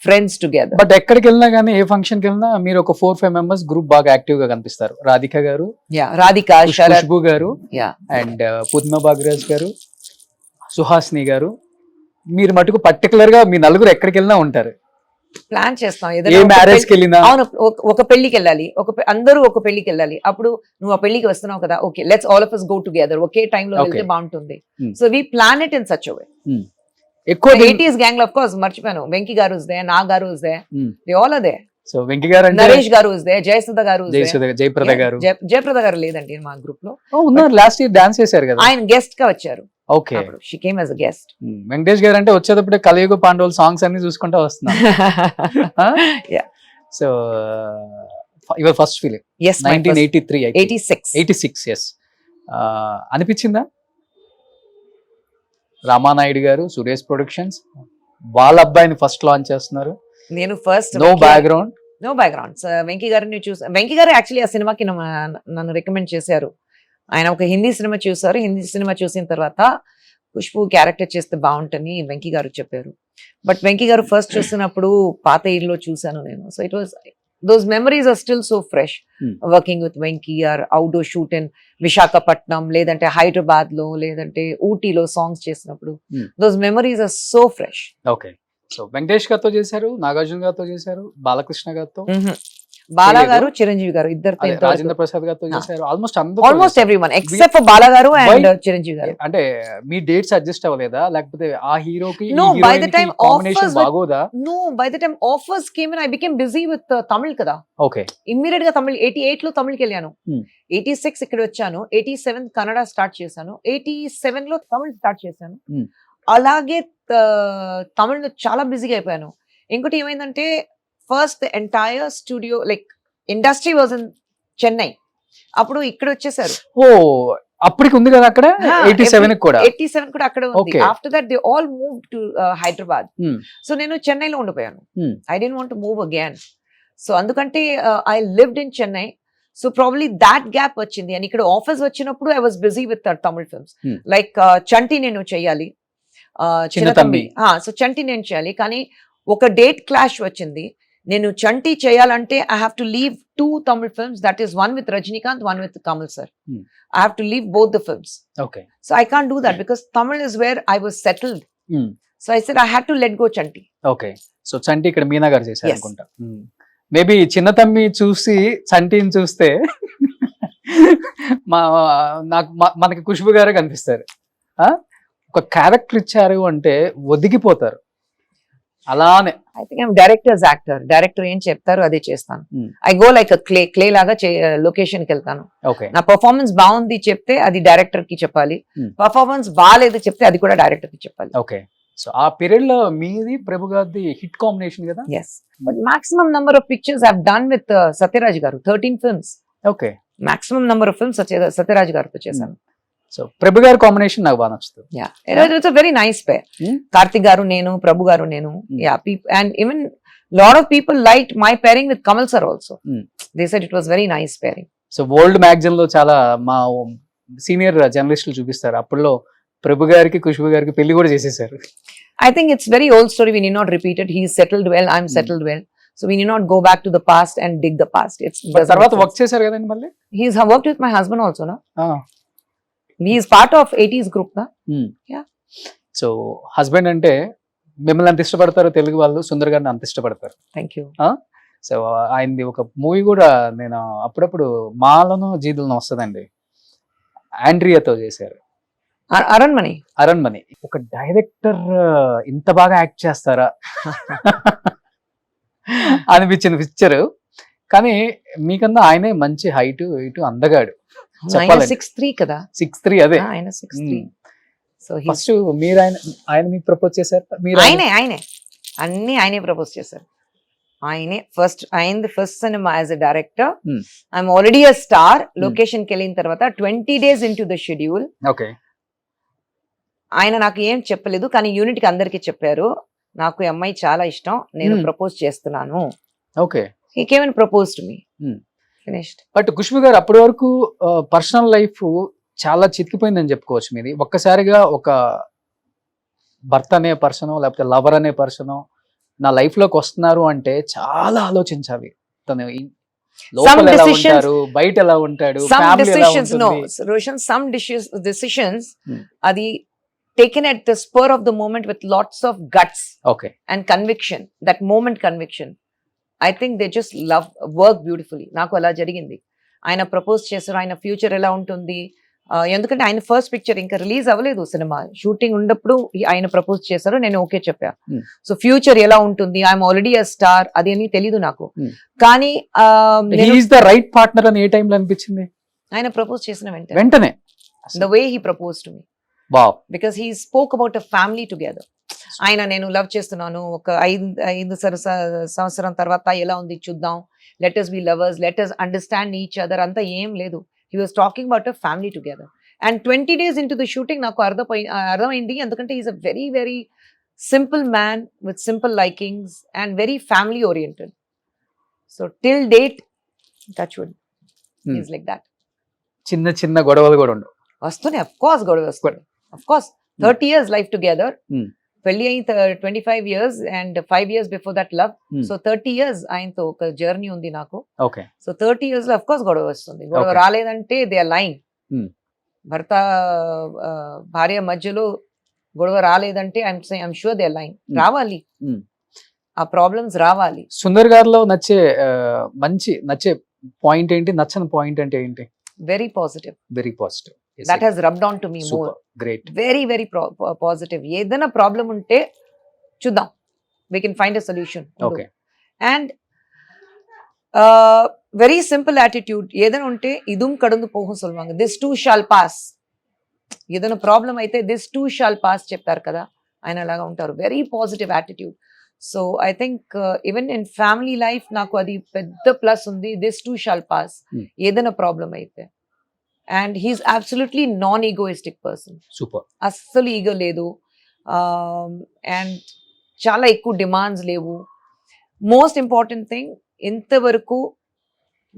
friends together. But ఎక్కడికి వెళ్ళినా కానీ ఏ function కి వెళ్ళినా మీరు ఒక 4-5 members group బాగా active గా కనిపిస్తారు. రాధిక గారు, రాధిక, శరత్, ఖుష్బు గారు, యా, అండ్ పూర్ణిమ బాగ్రాజ్ గారు, సుహాసిని గారు, మీరు మటుకు పర్టికులర్ గా మీ నలుగురు ఎక్కడికి వెళ్ళినా ఉంటారు. ప్లాన్ చేస్తాం ఏ ఏదైనా ఒక మ్యారేజ్ కి పెళ్లి- వెళ్ళినా. అవును, ఒక పెళ్లికి వెళ్ళాలి, అందరూ ఒక పెళ్లికి వెళ్ళాలి. అప్పుడు నువ్వు ఆ పెళ్లికి వస్తున్నావు కదా, okay let's all of us go together, ఒకే టైం లో వెళ్తే Okay. బాగుంటుంది. Hmm. So we plan it in such way. ఎక్కువ 80s గ్యాంగ్ లో ఆఫ్ కోర్స్ మర్చిపోయాను, వెంకీ గారు ఉస్దే, నా గారు ఉస్దే, దే ఆల్ అదే, సో వెంకీ గారు అంటే నరేష్ గారు ఉస్దే, జయసుధ గారు ఉస్దే. జయప్రద గారు జయప్రద గారు లేదండి మా గ్రూప్ లో, ఉన్నారు. లాస్ట్ ఇయర్ డాన్స్ చేశారు కదా. ఆయన గెస్ట్ గా వచ్చారు. ఓకే. అప్పుడు she came as a guest. Venkatesh గారు అంటే వచ్చేటప్పుడు కలియుగ పాండవులు సాంగ్స్ అన్ని చూసుకుంటూ వస్తున్నారు. Yeah. So your first film Yes, my first- 1983 86. 86 yes. అనిపించిందా? రామానాయుడు గారు, సురేష్ ప్రొడక్షన్స్ వాళ్ళ అబ్బాయిని ఫస్ట్ లాంచ్ చేస్తున్నారు. నేను first no background. No background. Venky గారిని చూసాను. వెంకీ గారు యాక్చువల్లీ ఆ సినిమాకి నన్ను రికమెండ్ చేశారు. ఆయన ఒక హిందీ సినిమా చూసారు. హిందీ సినిమా చూసిన తర్వాత ఖుష్బు క్యారెక్టర్ చేస్తే బాగుంటుంది వెంకీ గారు చెప్పారు. బట్ వెంకీ గారు ఫస్ట్ చూసినప్పుడు పాత ఇల్లు చూసాను నేను. So it was those memories are still so fresh. Working with Venky or outdoor shoot in Visakhapatnam, లేదంటే హైదరాబాద్ లో, లేదంటే ఊటీలో సాంగ్స్ చేసినప్పుడు those memories are so fresh. Okay. So Venkatesh గారితో చేశారు, నాగార్జున గారితో చేశారు, బాలకృష్ణ గారితో, బాలా గారు, చిరంజీవి గారు ఇద్దరితో, రాజేంద్ర ప్రసాద్ గారితో చేశారు. Almost almost everyone except for Bala గారు అండ్ చిరంజీవి గారు. అంటే మీ డేట్స్ అడ్జస్ట్ అవ్వలేదా, లేకపోతే ఆ హీరోకి No, by the time combination offers with- బాగోదా? No, by the time offers came in, I became busy with Tamil కదా. ఓకే. ఇమ్మీడియట్ గా తమిళ్ 88 లో తమిళకి వెళ్ళాను. Hmm. 86 ఇక్కడ వచ్చాను. 87 కన్నడ స్టార్ట్ చేశాను. 87 లో తమిళ్ స్టార్ట్ చేశాను. Hmm. అలాగే తమిళ్ చాలా బిజీగా అయిపోయాను. ఇంకోటి ఏమైందంటే first entire studio like industry was in Chennai. అప్పుడు ఇక్కడ వచ్చేసారు. ఓ అప్పటికి ఉంది కదా అక్కడ 87 కూడా. 87 కూడా అక్కడ ఉంది. Okay. After that they all move to Hyderabad. Hmm. So నేను చెన్నైలో ఉండిపోయాను. Hmm. I don't want to move again. So అందుకంటే I lived in Chennai. So probably that gap వచ్చింది. అండ్ ఇక్కడ ఆఫీస్ వచ్చినప్పుడు I was busy with Tamil films like Chanti నేను చేయాలి, చిన్న తమ్మి. సో చంటి నేను చేయాలి, కానీ ఒక డేట్ క్లాష్ వచ్చింది. నేను చంటి చేయాలంటే I have to leave 2 Tamil films, that is one with Rajinikanth, one with Kamal sir. I have to leave both the films. Okay. So I can't do that because Tamil is where I was settled. So I said I had to let go Chanti. Okay. So Chanti ఇక్కడ మీనా గారు చేశారు Yes. అనుకుంటా. Maybe చిన్న తమ్మి చూసి చంటిని చూస్తే మనకి ఖుష్బు గారే కనిపిస్తారు. ఒక క్యారెక్టర్ ఇచ్చారు అంటే ఒదిగిపోతారు. అలానే I think I'm directors actor. Director ఏం చెప్తారు అదే చేస్తాను. ఐ గో లైక్ క్లే లాగా లొకేషన్ కి వెళ్తాను. ఓకే. నా పర్ఫార్మెన్స్ బాగుంది చెప్తే అది డైరెక్టర్ కి చెప్పాలి, పర్ఫార్మెన్స్ బాగాలేదు చెప్తే అది కూడా డైరెక్టర్ కి చెప్పాలి. ఓకే. సో ఆ పీరియడ్ లో మీది ప్రభు గారిది హిట్ కాంబినేషన్ కదా. Yes, but maximum number of pictures I have done with Satyaraj గారు. 13 films. Okay. Maximum number of films Satyaraj గారితో చేశాను. సో ప్రభు గారి కాంబినేషన్ నాకు బాగా నచ్చుతుంది. It's very nice pair. Hmm. Karthik గారు నేను, ప్రభు గారు నేను. And even lot of people like my pairing with Kamal sir also. They said it was very nice pairing. So world magazine లో చాలా మా సీనియర్ జర్నలిస్టులు చూపిస్తారు. అప్పుడులో ప్రభు గారికి ఖుష్బు గారికి పెళ్లి కూడా చేసేసారు. I think it's very old story. We need not repeat it. He's settled well. I'm settled well. So we need not go back to the past and dig the past. తర్వాత work చేశారు కదండి మళ్ళీ. He's worked with my husband also, no? He is part of 80s group, na? Yeah. So husband అంటే మిమ్మల్ని అంత ఇష్టపడతారు తెలుగు వాళ్ళు, సుందర్ గారిని అంత ఇష్టపడతారు. Thank you. సో ఆయనది ఒక మూవీ కూడా నేను అప్పుడప్పుడు మాలను జీదులను వస్తుందండి, ఆండ్రియాతో చేశారు. అరణ్మణి. అరణ్మణి. ఒక డైరెక్టర్ ఇంత బాగా యాక్ట్ చేస్తారా అనిపించింది పిక్చర్. కానీ మీకన్నా ఆయనే మంచి హైట్ ఇటు అందగాడు. 6'3" కదా. 6'3" అదే. ఆయన 6'3". సో ఫస్ట్ మీరు ఆయన మీకు ప్రపోజ్ చేశారు? మీరు ఆయనే అన్ని ఆయనే ప్రపోజ్ చేశారు. ఆయనే ఆయనది first cinema as a director. I'm already a star. Location కి వెళ్ళిన తర్వాత 20 days into the schedule. Okay. ఆయన నాకు ఏం చెప్పలేదు, కానీ యూనిట్ కి అందరికి చెప్పారు నాకు ఈ అమ్మాయి చాలా ఇష్టం, నేను ప్రపోజ్ చేస్తున్నాను. Okay. He came and propose to me. Finished. But Khushbu గారు అప్పటి వరకు పర్సనల్ లైఫ్ చాలా చితికిపోయిందని చెప్పుకోవచ్చు మీది. ఒక్కసారిగా ఒక భర్త అనే పర్సన్ లేకపోతే లవర్ అనే పర్సన్ నా లైఫ్ లోకి వస్తున్నారు అంటే చాలా ఆలోచించాలి. తను లోపల ఎలా decisions- ఉంటారు, బయట ఎలా ఉంటాడు, some ఫ్యామిలీ ఎలా decisions, no, ఉంటుంది. Roshan, some decisions Hmm. adi taken at the spur of the moment with lots of guts okay, and conviction, that moment conviction. I think they just work beautifully. నాకు అలా జరిగింది. ఆయన propose చేశారు, ఆయన future ఎలా ఉంటుంది, ఎందుకంటే ఆయన ఫస్ట్ పిక్చర్ ఇంకా రిలీజ్ అవ్వలేదు, సినిమా షూటింగ్ ఉన్నప్పుడు ఆయన ప్రపోజ్ చేశారు, నేను ఓకే చెప్పా. Hmm. సో ఫ్యూచర్ ఎలా ఉంటుంది, ఐఎమ్ ఆల్రెడీ అ స్టార్, అది అని తెలీదు నాకు. Hmm. కానీ హీఈస్ ద రైట్ పార్ట్నర్ అని ఏ టైంలో అనిపించింది? ఆయన ప్రపోజ్ చేసిన వెంటనే the way he proposed to me, wow, because he spoke about a family together. ఆయన నేను లవ్ చేస్తున్నాను, ఒక 5 సంవత్సరం తర్వాత ఎలా ఉంది చూద్దాం, let us be lovers, let us understand each other, అంతా ఏం లేదు. He was talking about a family together. And 20 days into the shooting నాకు అర్థమైంది, ఎందుకంటే he's a very very simple man with simple likings and very family oriented. So till date, touch wood, he's like that. చిన్న చిన్న గొడవలు కూడా ఉండవు. వస్తున్నాయి, of course గొడవ వస్తుంది, of course. 30 years life together, పెళ్లి అయిన 25 years and 5 years before that love. So 30 years ఆయనతో ఒక జర్నీ ఉంది నాకు. ఓకే, సో 30 years లో of course గొడవ వస్తుంది. గొడవ Okay. రాలేదంటే దే ఆర్ లైంగ్. భర్త భార్య మధ్యలో గొడవ రాలేదంటే ఐఎమ్ షూర్ దే ఆర్ లైంగ్. రావాలి, ఆ ప్రాబ్లమ్స్ రావాలి. సుందర్ గారిలో నచ్చే నచ్చే పాయింట్ ఏంటి, నచ్చని పాయింట్ అంటే ఏంటి? Very positive, very positive. That he's rubbed on to me more. Great, very very positive. ఏదైనా ప్రాబ్లం ఉంటే చూద్దాం, we can find a solution. Okay, and very simple attitude. ఏదైనా ఉంటే ఇదుం కడుందు పోహం సొల్వాంగ, దిస్ టూ షాల్ పాస్. ఏదైనా ప్రాబ్లం అయితే దిస్ టూ షాల్ పాస్ చెప్తారు కదా, ఆయన అలాగా ఉంటారు. Very positive attitude. So I think even in family life నాకు అది పెద్ద ప్లస్ ఉంది, దిస్ టూ షాల్ పాస్. ఏదైనా ప్రాబ్లం అయితే. And he's absolutely non egoistic person. Super, అస్సలు ఈగో లేదు. అండ్ చాలా ఎక్కువ డిమాండ్స్ లేవు. మోస్ట్ ఇంపార్టెంట్ థింగ్, ఇంతవరకు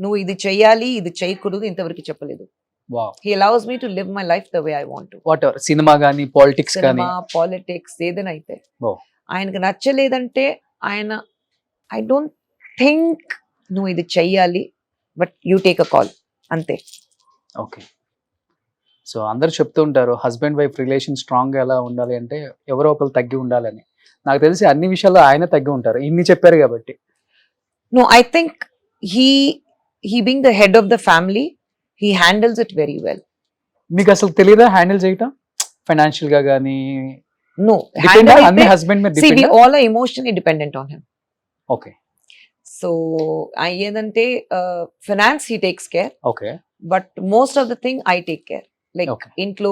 నువ్వు ఇది చెయ్యాలి ఇది చేయకూడదు ఇంతవరకు చెప్పలేదు. Wow, he allows me to live my life the way I want to. What ever, cinema గానీ పాలిటిక్స్ కానీ, సినిమా, పాలిటిక్స్ ఏదైనా అయితే. Oh. ఆయనకు నచ్చలేదంటే ఆయన, ఐ డోంట్ థింక్ నువ్వు ఇది చెయ్యాలి, but you take a call, అంతే. ఓకే. సో అందరు చెప్తూ ఉంటారు హస్బెండ్ వైఫ్ రిలేషన్ స్ట్రాంగ్ గా ఎలా ఉండాలి అంటే ఎవరో ఒకరు తగ్గి ఉండాలని. నాకు తెలిసి అన్ని విషయాల్లో ఆయన తగ్గి ఉంటారు, ఇన్ని చెప్పారు కాబట్టి. No, I think he being the head of the family, he handles it very well. మీకు అసలు తెలియదా హ్యాండిల్ చేయటం ఫైనాన్షియల్ గా గానీ? No, డిపెండ్ handle అన్ని it. హస్బెండ్ మీద See, we depend. all are emotionally dependent on him. Okay, So, ఏదంటే finance he takes care, okay, but most of the thing I take care. Like Okay. ఇంట్లో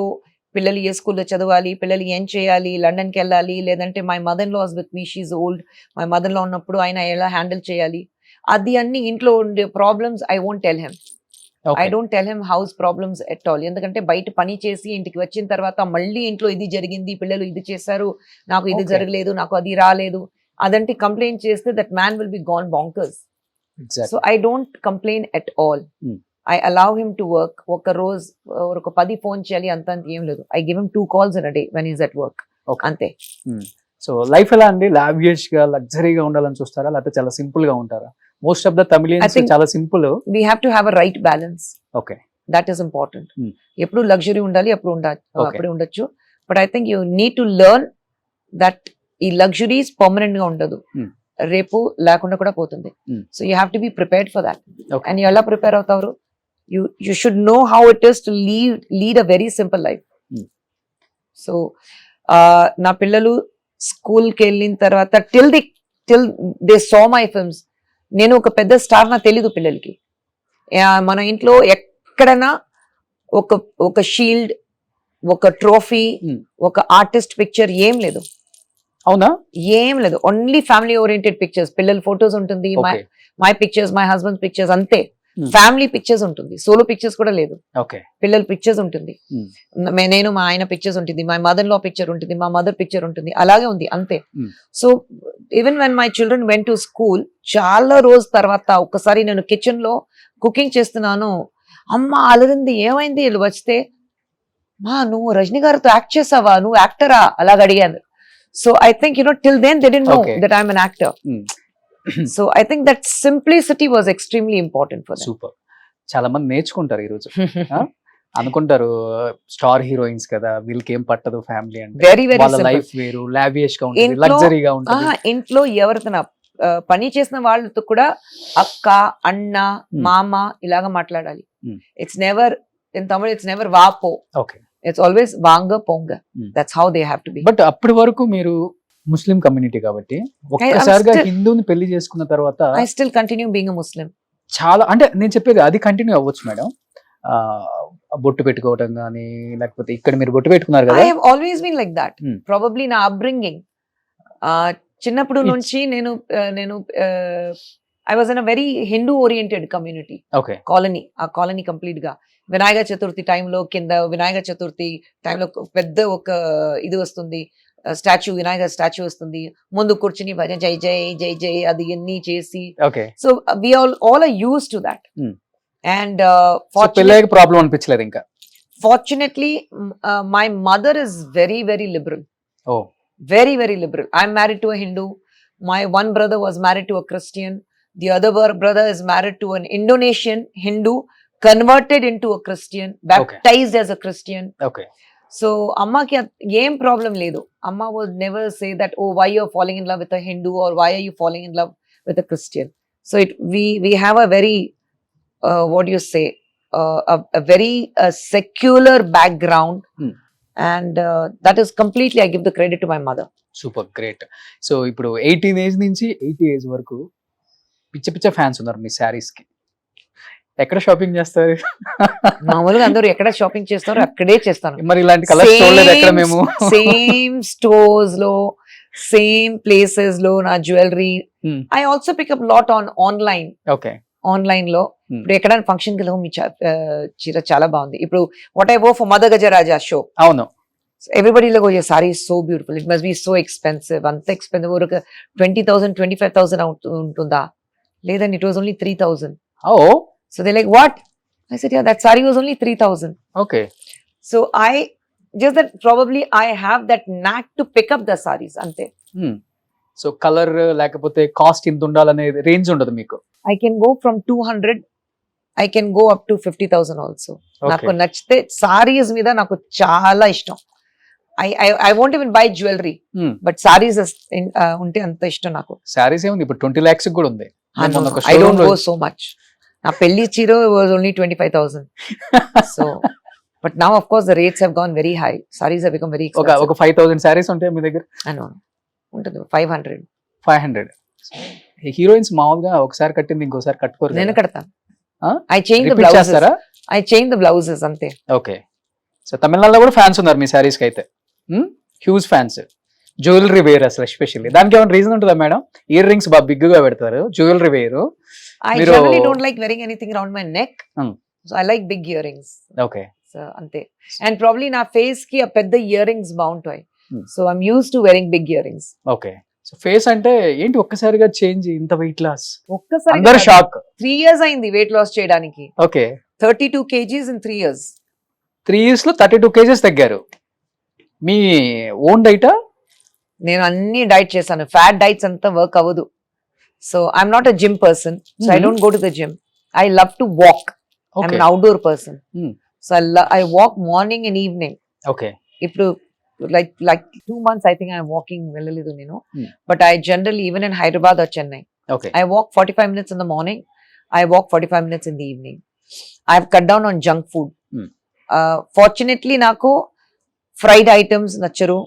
పిల్లలు ఏ స్కూల్లో చదవాలి, పిల్లలు ఏం చేయాలి, లండన్కి వెళ్ళాలి, లేదంటే my mother lives with me, she's old. My mother లో ఉన్నప్పుడు ఆయన ఎలా హ్యాండిల్ చేయాలి, అది అన్ని ఇంట్లో ఉండే problems I won't tell him. I don't tell him house problems at all. ఎందుకంటే బయట పని చేసి ఇంటికి వచ్చిన తర్వాత మళ్ళీ ఇంట్లో ఇది జరిగింది, పిల్లలు ఇది చేశారు, నాకు ఇది Okay. జరగలేదు, నాకు అది రాలేదు, అదంటే కంప్లైంట్ చేస్తే that man will be gone bonkers. So I don't complain at all. I allow him to work. ఒక రోజు ఒక 10 ఫోన్ చేయాలి అంత ఏం లేదు. I give him 2 calls in a day when he's at work. అంతే. సో లైఫ్ ఎలా అండి? లావియస్ గా లగ్జరీగా ఉండాలని చూస్తారా, లేకపోతే చాలా సింపుల్ గా ఉంటారా? మోస్ట్ ఆఫ్ ద తమిళియన్స్ చాలా simple. We have to have a right balance. Okay, That is important. ఎప్పుడు లగ్జరీ ఉండాలి, అప్పుడు ఉండొచ్చు. But I think you need to learn that ఈ లగ్జరీస్ పర్మనెంట్ గా ఉండదు, రేపు లేకుండా కూడా పోతుంది. So you have to be prepared for that. And ఎలా ప్రిపేర్ అవుతారు? You should know how it is to lead a very simple life. So నా పిల్లలు స్కూల్కి వెళ్ళిన తర్వాత till they saw my films, నేను ఒక పెద్ద స్టార్ నా తెలీదు పిల్లలకి. మన ఇంట్లో ఎక్కడైనా ఒక షీల్డ్, ఒక ట్రోఫీ, ఒక ఆర్టిస్ట్ పిక్చర్ ఏం లేదు. అవునా? ఏం లేదు, ఓన్లీ ఫ్యామిలీ ఓరియంటెడ్ పిక్చర్స్. పిల్లల ఫొటోస్ ఉంటుంది, my pictures, my husband pictures, అంతే. ఫ్యామిలీ పిక్చర్స్ ఉంటుంది, సోలో పిక్చర్స్ కూడా లేదు. పిల్లల పిక్చర్స్ ఉంటుంది, నేను మా ఆయన పిక్చర్స్ ఉంటుంది, మై మదర్ లో పిక్చర్ ఉంటుంది, మా మదర్ పిక్చర్ ఉంటుంది, అలాగే ఉంది, అంతే. So even when my children went to school, చాలా రోజు తర్వాత ఒకసారి నేను కిచెన్ లో కుకింగ్ చేస్తున్నాను, అమ్మ అలరింది, ఏమైంది? వీళ్ళు వస్తే, మా నువ్వు రజనీ గారితో యాక్ట్ చేసావా, నువ్వు యాక్టరా, అలాగ అడిగాను. So I think, till then they didn't know Okay. that I'm an actor. So I think that simplicity was extremely important for them. Super. చాలా మంది నేర్చుకుంటారు ఈ రోజు. అనుకుంటారు స్టార్ హీరోయిన్స్ కదా, వీళ్ళకి ఏం పట్టదు ఫ్యామిలీ అంటే. Very, very వాళ్ళ simple. లైఫ్ వేరు, లావియష్ గా ఉంటుంది, ఇంట్లో- లగ్జరీగా ఉంటుంది. ఇంట్లో ఎవరితో పని చేసిన వాళ్ళతో కూడా అక్క, అన్న, మామ ఇలాగా మాట్లాడాలి. Hmm. It's never in Tamil, it's never వాపో, ఓకే. ఇట్స్ ఆల్వేస్ వాంగ పొంగ. Hmm. That's how they have to be. But అప్పటి వరకు మీరు ముస్లిం కమ్యూనిటీ కాబట్టి ఒక్కసారిగా still- హిందూని పెళ్లి చేసుకున్న తర్వాత I still continue being a Muslim. చాలా, అంటే నేను చెప్పేది అది కంటిన్యూ అవ్వచ్చు మేడం. బొట్టు పెట్టుకోవటం కానీ, లేకపోతే ఇక్కడ మీరు బొట్టు పెట్టుకున్నారు ఐ కదా. Have always been like that. Hmm. Probably నా అప్బ్రింగింగ్ చిన్నప్పుడు It's- నుంచి నేను I was in a very Hindu oriented community. Okay. ఆ కాలనీ కంప్లీట్ గా వినాయక చతుర్థి టైంలో కింద వినాయక చతుర్థి టైంలో పెద్ద ఒక ఇది వస్తుంది, స్టాచ్యూ, వినాయక స్టాచ్యూ వస్తుంది, ముందు కూర్చుని భజన జై జై జై జై అది అన్ని చేసి. Okay. So we all are used to that. Hmm. And పెళ్ళయ్యాక ప్రాబ్లం అనిపించలేదు ఇంకా? fortunately my mother is very, very liberal. Oh. Very, very liberal. I'm married to a Hindu. My one brother was married to a Christian. The other brother is married to an Indonesian Hindu, converted into a Christian, baptized as a Christian. Okay. So amma ki em problem ledu. Amma would never say that, oh, why you're falling in love with a Hindu, or why are you falling in love with a Christian. So we have a very what do you say, a very secular background. Hmm. And that is completely, I give the credit to my mother. Super, great. So ఇప్పుడు 18 age నుంచి 80 age వరకు పిచ్చ పిచ్చ fans ఉన్నారు మీ శారీస్ కి. ఎక్కడ shopping చేస్తారు? మామూలుగా అందరూ ఎక్కడ షాపింగ్ చేస్తారో అక్కడే చేస్తాను. మరి ఇలాంటి కలర్స్ చూడలేదు ఎక్కడ మేము. సేమ్ స్టోర్స్ లో, సేమ్ ప్లేసెస్ లో నా jewellery. Hmm. I also pick up lot online. Okay. Online లో Hmm. ఇప్పుడు ఎక్కడైనా ఫంక్షన్ కి వెళ్ళాము, మీ చీర చాలా బాగుంది. ఇప్పుడు what I wore for Madha Gajaraja show, అవును. everybody like, oh, your saree is so beautiful, it must be so expensive. Anta expensive, or 20,000 25,000 untunda. Ledan it was only 3,000. Oh. So they're like, what? I said, yeah, that saree was only 3,000. Okay. So I just that probably I have that knack to pick up the sarees ante. So colour లేకపోతే cost ఇంత ఉండాలనే range ఉండదు మీకు? I can go from 200, I can go up to 50,000 also. నాకు నచ్చితే sarees మీద నాకు చాలా ఇష్టం. I won't even buy jewelry, but sarees ఉంటే అంత ఇష్టం నాకు. సారీస్ ఏముంది ఇప్పుడు 20 lakhs కూడా ఉంది. I don't go so much. నా పెళ్లి చీర was only 25,000. So but now of course the rates have gone very high. Sarees have become very expensive. ఒక 5,000 సారీస్ ఉంటాయి మీ దగ్గర? ఉంటుంది 500. 500. హీరోయిన్స్ మామూలుగా ఒకసారి కట్టింది ఇంకోసారి కట్టుకోరు. నేను కడతాను. ఆ? I change the Repeat blouses. చేస్తారా? I change the blouses అంతే. ఓకే. సో తమిళనాడులో కూడా ఫ్యాన్స్ ఉన్నారు మీ సారీస్ కి అయితే. Huge fans. జ్యువెలరీ వేర్ అసలు ఎస్పెషల్లీ దానికి ఏమైనా రీజన్ ఉంటుందా మేడం? ఇయర్ రింగ్స్ బాగా బిగ్ గా పెడతారు, jewellery wear. I generally don't like wearing anything around my neck. So I like big earrings. Okay. So ante. And probably నా face కి ఆ పెద్ద earrings బాగుంటాయి. Hmm. So I'm used to wearing big earrings. Okay. So face అంటే ఏంటి ఒక్కసారిగా change, ఇంత weight loss? ఒక్కసారి అందరు షాక్. 3 years అయింది weight loss చేయడానికి. Okay. 32 kgs in 3 years. 3 years లో 32 kgs తగ్గారు. మీ ఓన్ డైటా? నేను అన్ని డైట్ చేశాను. ఫ్యాట్ డైట్స్ అంతా వర్క్ అవ్వదు. So I'm not a gym person. So I don't go to the gym. I love to walk. I'm an outdoor person. So I walk morning and evening. Okay. ఇప్పుడు like 2 months I think I'm walking వెళ్ళలేదు నేను. But I generally, even in Hyderabad or Chennai, okay. I walk 45 minutes in the morning. I walk 45 minutes in the evening. I've cut down on junk food. Fortunately నాకు fried items నచ్చరు,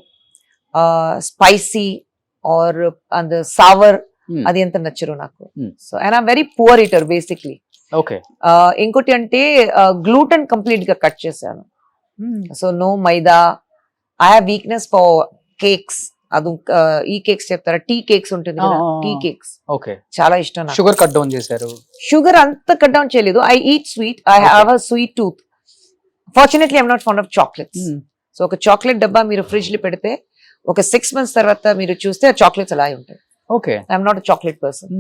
spicy or and sour అది ఎంత నచ్చరు నాకు. So and I'm very poor eater basically. Okay. ఇంకోటి అంటే gluten complete గా cut చేశాను. So no maida. I have weakness for cakes. అది ఈ కేక్స్ చెప్తారా, టీ కేక్స్ ఉంటుంది కదా, టీ కేక్స్ ఓకే. చాలా ఇష్టం నాకు. షుగర్ కట్ డౌన్ చేశారు? షుగర్ అంత కట్ డౌన్ చేయలేదు. I eat sweet. I have a sweet tooth. Fortunately I'm not fond of chocolates. So ఒక చాక్లెట్ డబ్బా మీరు ఫ్రిడ్జ్ లో పెడితే ఒక 6 months తర్వాత మీరు చూస్తే ఆ చాక్లెట్స్ అలాగే ఉంటాయి. Okay. I'm not a chocolate person.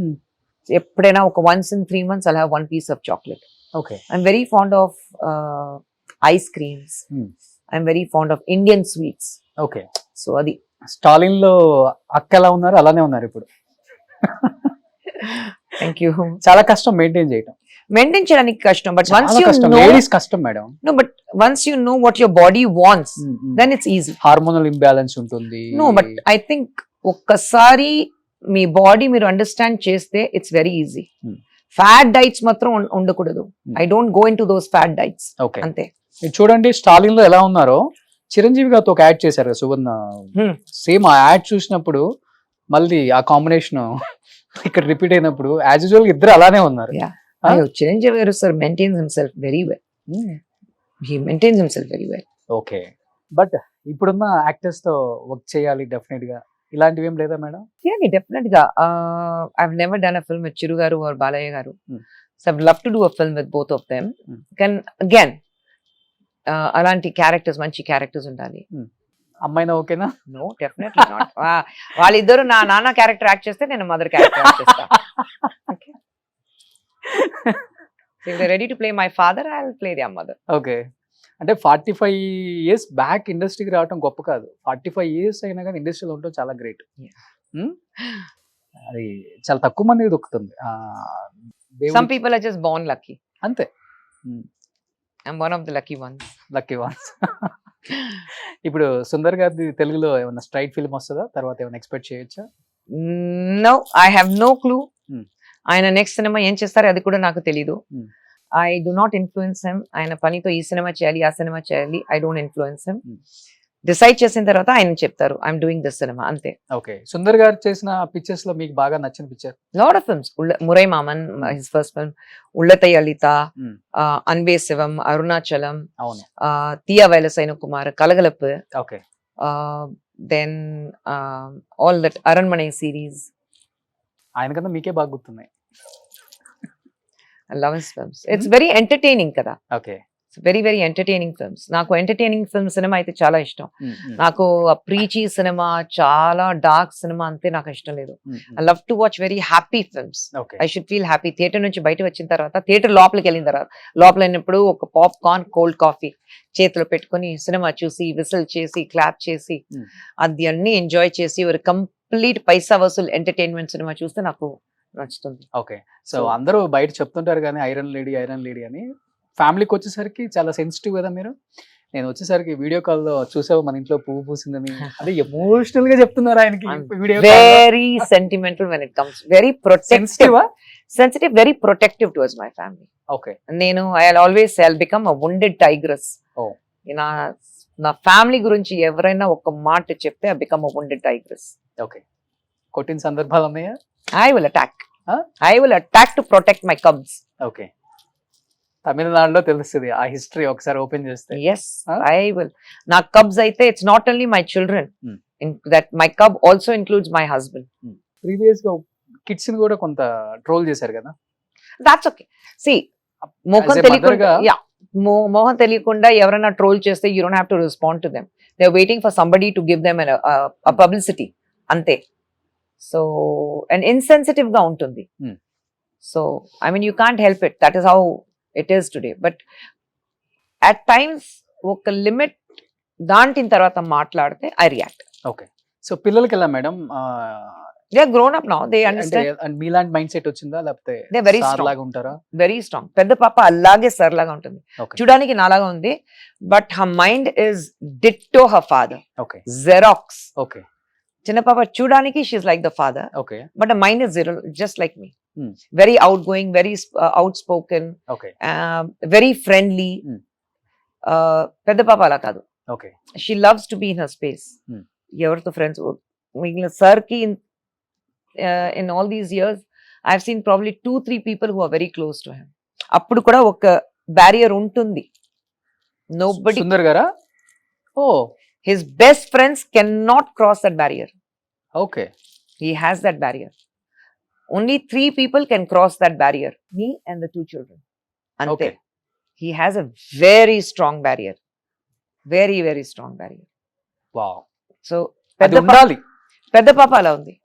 ఎప్పుడైనా ఒక once in 3 months I'll have one piece of chocolate. Okay. I'm very fond of ice creams. I'm very fond of Indian sweets. Okay. So adi Stalin లో అక్క ఎలా ఉన్నారు అలానే ఉన్నారు ఇప్పుడు. Thank you. చాలా కష్టం మెయింటైన్ చేయడం. మెయింటైన్ చేయడానికి కష్టం, బట్ వన్స్ చాలా యూ కష్టం, నో, లేడీస్ కష్టం madam. no, but once you know what your body wants, then it's easy. Hormonal imbalance ఉంటుంది. No, but I think ఒక్కసారి మీ బాడీ మీరు అండర్స్టాండ్ చేస్తే it's very easy. Fat diets మాత్రం ఉండకూడదు. I don't go in to those fat diets. Okay, అంతే. మీరు చూడండి స్టాలిన్ లో ఎలా ఉన్నారో, చిరంజీవి గారితో ఒక యాడ్ చేశారు కదా సువర్ణ, సేమ్ ఆ యాడ్ చూసినప్పుడు మళ్ళీ ఆ కాంబినేషన్ ఇక్కడ రిపీట్ అయినప్పుడు యాజ్ యూజువల్ ఇద్దరు అలానే ఉన్నారు. అయ్యో, Chiranjeevi garu sir maintains himself very well. He maintains himself very well. Okay, but ఇప్పుడున్న యాక్టర్స్ తో వర్క్ చేయాలి డెఫినెట్ గా, ఇలాంటివి ఏం లేదా మేడం? డెఫినెట్ గా. I never done a film with Chiru garu or Balayya garu. So I would love to do a film with both of them. Can again అలాంటి characters, మంచి క్యారెక్టర్స్ ఉండాలి. అమ్మాయినా ఓకేనా? No, definitely not. వాళ్ళిద్దరు నా నాన్న క్యారెక్టర్ యాక్ట్ చేస్తే నేను మదర్ క్యారెక్టర్ యాక్ట్ చేస్తా. If they're ready to play my father, I'll play their mother. Okay, అంటే 45 years బ్యాక్ ఇండస్ట్రీకి రావడం గొప్ప కాదు, 45 years అయినా కానీ ఇండస్ట్రీలో ఉండటం చాలా గ్రేట్. అది చాలా తక్కువ మందికి దొక్కుతుంది. Some people are just born lucky. అంతే, I'm one of the lucky ones. Lucky once. ఇప్పుడు సుందర్ గారి తెలుగులో ఏమైనా స్ట్రైట్ ఫిల్మ్ వస్తుందా, తర్వాత ఏమైనా ఎక్స్పెక్ట్ చేయొచ్చా? No, I have no clue. ఆయన నెక్స్ట్ సినిమా ఏం చేస్తారో అది కూడా నాకు తెలీదు. I do not influence him. ఆయన పనితో ఈ సినిమా చేయాలి, ఆ సినిమా చేయాలి, I don't influence him. Decide చేసిన తర్వాత ఆయన చెప్తారు ఐఎమ్ డూయింగ్ దిస్ సినిమా, అంతే. ఓకే, సుందర్ గారు చేసిన పిక్చర్స్ లో మీకు బాగా నచ్చిన picture? Lot of films. Murai Maman, his first film, Ullathai Allitha, Anbe Sivam, Arunachalam, అవును, తియా వైలసైన Kumar, Kalakalappu, okay, then all that Aranmanai series. ఆయన కన్నా మీకే బాగా గుర్తున్నాయి. I love his films. It's very entertaining కదా. Okay, very very entertaining films. నాకు ఎంటర్టైనింగ్ ఫిల్మ్ సినిమా అయితే చాలా ఇష్టం. నాకు ప్రీచీ సినిమా, చాలా డార్క్ సినిమా అంతే నాకు ఇష్టం లేదు. I love to watch very happy films. I should feel happy. Theatre నుంచి బయట వచ్చిన తర్వాత, థియేటర్ లోపలికి వెళ్ళిన తర్వాత, లోపల అయినప్పుడు ఒక పాప్కార్న్, కోల్డ్ కాఫీ చేతిలో పెట్టుకుని సినిమా చూసి, విసిల్ చేసి, క్లాప్ చేసి, అది అన్ని ఎంజాయ్ చేసి ఒక కంప్లీట్ పైసా వసూల్ ఎంటర్టైన్మెంట్ సినిమా చూస్తే నాకు నచ్చుతుంది. ఓకే, సో అందరూ బయట చెప్తుంటారు కానీ ఐరన్ లేడీ అని, ఫ్యామిలీకి వచ్చేసరికి చాలా సెన్సిటివ్ కదా మీరు. నేను వచ్చేసరికి వీడియో కాల్ లో చూసావు మన ఇంట్లో పువ్వు పూసిందని, అది ఎమోషనల్ గా చెప్తున్నారు ఆయనకి. Very sentimental when it comes, very sensitive, very protective towards my family. Okay, నేను I always become a wounded tigress. నా ఫ్యామిలీ గురించి ఎవరైనా ఒక మాట చెప్తే I become a wounded tigress. Okay, కొట్టిన సందర్భాలు ఉన్నాయా? I will attack to protect my cubs. Okay, తమిళనాడులో తెలుస్తుంది ఆ హిస్టరీ ఒకసారి ఓపెన్ చేస్తే. Yes, I will. నా cubs అయితే it's not only my children. That my cub also includes my husband. Previous గా కిడ్స్ ని కూడా కొంత ట్రోల్ చేశారు కదా. That's okay. See, మోహన్ తెలియకుండా ఎవరైనా ట్రోల్ చేస్తే you don't have to respond to them. They're waiting for somebody to give them a publicity. అంతే. సో అండ్ ఇన్సెన్సిటివ్ గా ఉంటుంది. So I mean you can't help it, that is how it is today. But at times ఒక limit దాటిన తర్వాత మాట్లాడితే I react. Okay, so పిల్లలకి ఎలా madam? They are grown up now, they understand. మీలాంటి mind set వచ్చిందా లేకపోతే they very strong ఉంటారా? Very strong. పెద్ద పాప అలాగే సర్ లాగా ఉంటుంది, చూడడానికి నాలాగా ఉంది, but her mind is ditto her father. Okay, Xerox. Okay, చిన్న పాప చూడడానికి she's like the father, okay, but her mind is zero, just like me. Very outgoing, very outspoken, okay, very friendly. పెద్ద పాప అలా కాదు. okay, she loves to be in her space. ఎవరితో friends మిగిలిన sir కి in all these years I have seen probably 2-3 people who are very close to him. అప్పుడు కూడా ఒక బ్యారియర్ ఉంటుంది. Nobody, సుందర్ గారా? Oh, his best friends cannot cross that barrier. Okay, he has that barrier. Only 3 people can cross that barrier, me and the 2 children. Ante. Okay, he has a very strong barrier, very very strong barrier. Wow. So pedda papa ala undi.